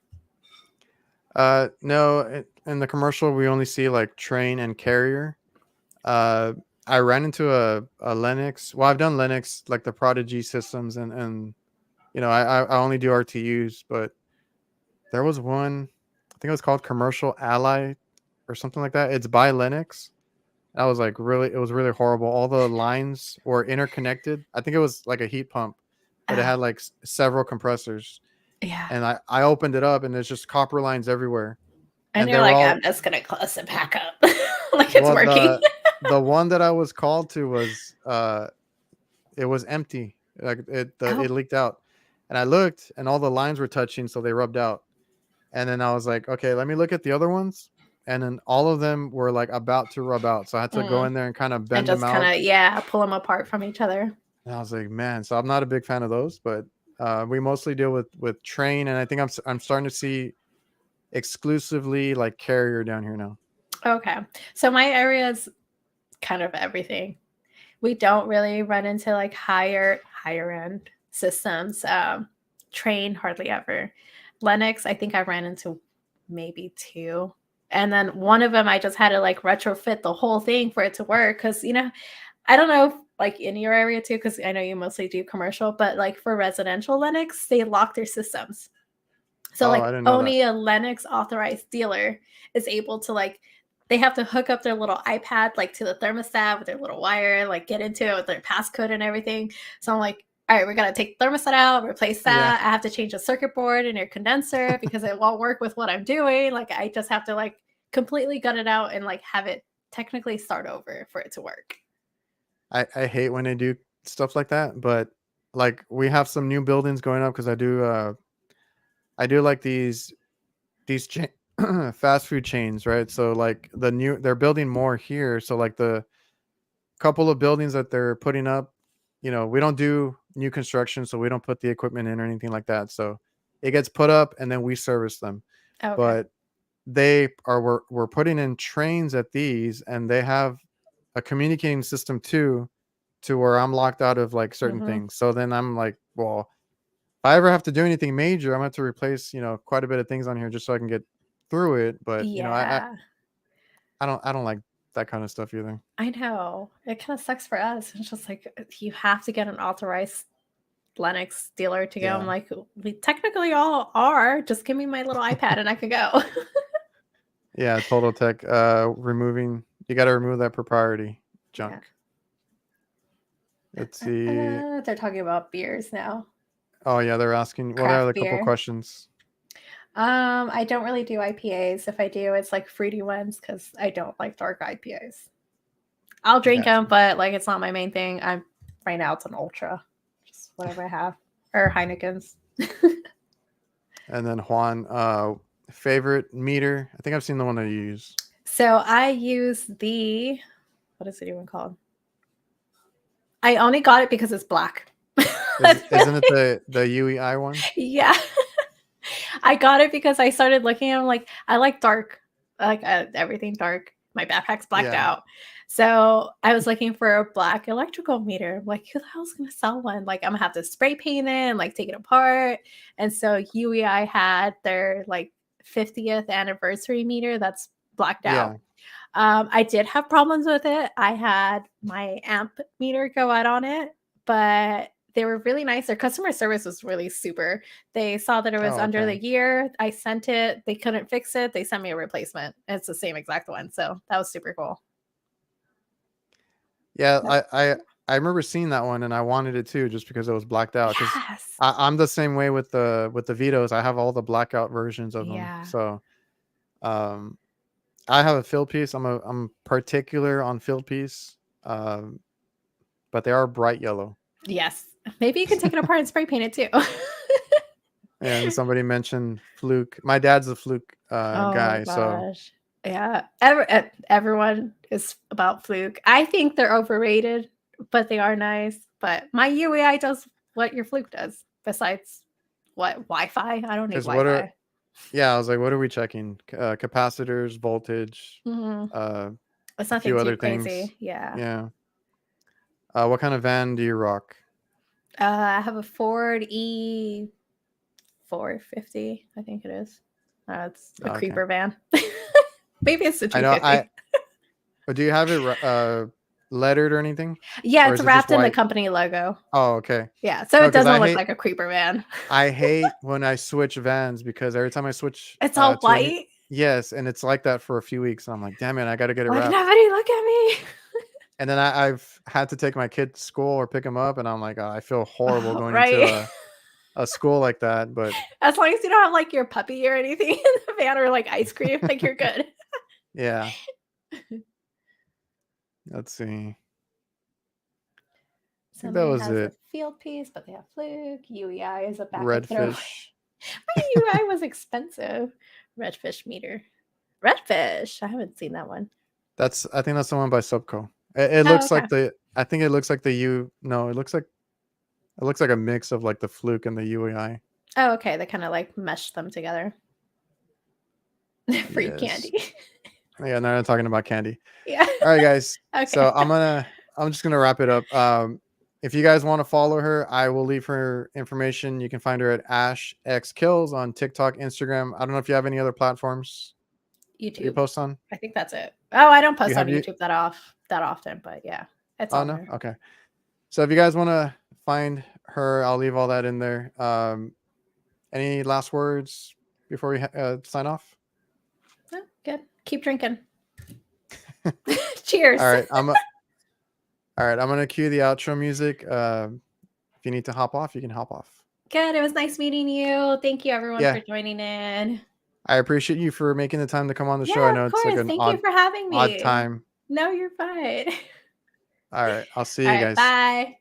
No, in the commercial we only see like train and carrier. Uh, I ran into a Linux. Well, I've done Linux like the Prodigy systems, and you know I only do RTUs, but there was one. I think it was called Commercial Ally or something like that. It's by Linux. That was like really, it was really horrible. All the lines were interconnected. I think it was like a heat pump, but it Oh, had like several compressors. yeah. And I opened it up and there's just copper lines everywhere. And And you're they were like, all I'm just gonna close it back up. Like it's well working. the one that I was called to was it was empty. Like Oh. it leaked out. And I looked and all the lines were touching, so they rubbed out. And then I was like, okay, let me look at the other ones. And then all of them were like about to rub out. So I had to go Mm. in there and kind of And bend them just kind out. of, yeah, pull them apart from each other. And I was like, man, so I'm not a big fan of those, but we mostly deal with train, and I think I'm starting to see exclusively like carrier down here now. Okay. So my area is kind of everything. We don't really run into like higher end systems. Train hardly ever. Linux, I think I ran into maybe two. And then one of them I just had to like retrofit the whole thing for it to work. Cause I don't know if, like in your area too, because I know you mostly do commercial, but like for residential Linux, they lock their systems. So Oh, like I didn't know that. only a Linux authorized dealer is able to like they have to hook up their little iPad like to the thermostat with their little wire, like get into it with their passcode and everything. So I'm like, all right, we're gonna take the thermostat out, replace Yeah, that. I have to change the circuit board and your condenser because it won't work with what I'm doing. Like I just have to like completely gut it out and like have it technically start over for it to work. I hate when they do stuff like that, but like we have some new buildings going up because I do like these fast food chains, right? So like they're building more here. So like the couple of buildings that they're putting up, you know, we don't do new construction, so we don't put the equipment in or anything like that. So it gets put up and then we service them. Okay. But we're putting in trains at these, and they have a communicating system too, to where I'm locked out of like certain Hmm. things. So then I'm like, well, if I ever have to do anything major, I'm gonna have to replace, you know, quite a bit of things on here just so I can get through it. But you know, Yeah. I don't like that kind of stuff either. I know. It kind of sucks for us. It's just like you have to get an authorized Linux dealer to go. I'm Yeah. like, we technically all are. Just give me my little iPad and I could go. Yeah, Total Tech removing, you got to remove that proprietary Yeah. junk. Let's see. They're talking about beers now. Oh yeah, they're asking, well, there are Craft a couple beer. questions. I don't really do IPAs. If I do, it's like fruity ones because I don't like dark IPAs. I'll drink them, Gotcha. but like it's not my main thing. I'm right now it's an ultra, just whatever I have, or Heineken's. And then Juan, favorite meter. I think I've seen the one that you use. So I use the what is it even called? I only got it because it's black. Isn't it the UEI one? Yeah. I got it because I started looking at them like I like dark. I like everything dark. My backpack's blacked Yeah. out. So I was looking for a black electrical meter. I'm like, who the hell's gonna sell one? Like I'm gonna have to spray paint it and like take it apart. And so UEI had their like 50th anniversary meter that's blacked out. Yeah. I did have problems with it. I had my amp meter go out on it, but They were really nice. Their customer service was really super. They saw that it was Oh, under the okay. year. I sent it. They couldn't fix it. They sent me a replacement. It's the same exact one. So that was super cool. Yeah, Yep. I remember seeing that one and I wanted it too, just because it was blacked out. Because Yes. I'm the same way with the Vitos. I have all the blackout versions of them. Yeah. So um, I have a field piece. I'm particular on field piece, um, but they are bright yellow. Yes. Maybe you can take it apart and spray paint it too. And somebody mentioned Fluke. My dad's a Fluke Oh guy, so gosh. Yeah. Everyone is about Fluke. I think they're overrated, but they are nice. But my UEI does what your Fluke does, besides what Wi-Fi. I don't need because what are Wi-Fi. yeah, I was like, what are we checking? Capacitors, voltage, Mhm. uh, It's a nothing few too other things. crazy. Yeah. Yeah. What kind of van do you rock? I have a Ford E 450, I think it is. It's a Okay. creeper van. Maybe it's a I know. 250. But do you have it lettered or anything, Yeah, or it's is it just wrapped in the white? company logo. Oh, okay. Yeah, so No, it because doesn't look like a creeper van. I hate when I switch vans because every time I switch It's all to a new, white. yes, and it's like that for a few weeks. And I'm like, damn it, I got to get it Why did wrapped. nobody look at me? And then I've had to take my kid to school or pick him up, and I'm like, oh, I feel horrible Oh, going into right. a school like that. But As long as you don't have like your puppy or anything in the van or like ice cream, like you're good. yeah, let's see. I think that Somebody was has a it. field piece, but they have Fluke. UEI is a backup throwaway. Redfish. My UEI was expensive. Redfish meter. Redfish. I haven't seen that one. I think that's the one by Subco. It Oh, looks okay. like the. I think it looks like the U. No, it looks like a mix of like the Fluke and the UEI. Oh, okay. They kind of like mesh them together. Free Yes. candy. Yeah, no, I'm talking about candy. Yeah. All right, guys. So Okay. I'm just gonna wrap it up. If you guys want to follow her, I will leave her information. You can find her at Ash X Kills on TikTok, Instagram. I don't know if you have any other platforms that you YouTube. post on. I think that's it. Oh, I don't You post on have you? YouTube that often, but yeah, it's Oh on no. there. Okay. So if you guys want to find her, I'll leave all that in there. Any last words before we sign off? Oh, good. Keep drinking. All Cheers. right. All right. I'm gonna cue the outro music. If you need to hop off, you can hop off. Good. It was nice meeting you. Thank you, everyone, Yeah. for joining in. I appreciate you for making the time to come on the show. I Yeah, know of it's like course. an Thank you for having odd me. time. No, you're fine. All right. I'll see All you right. guys. Bye.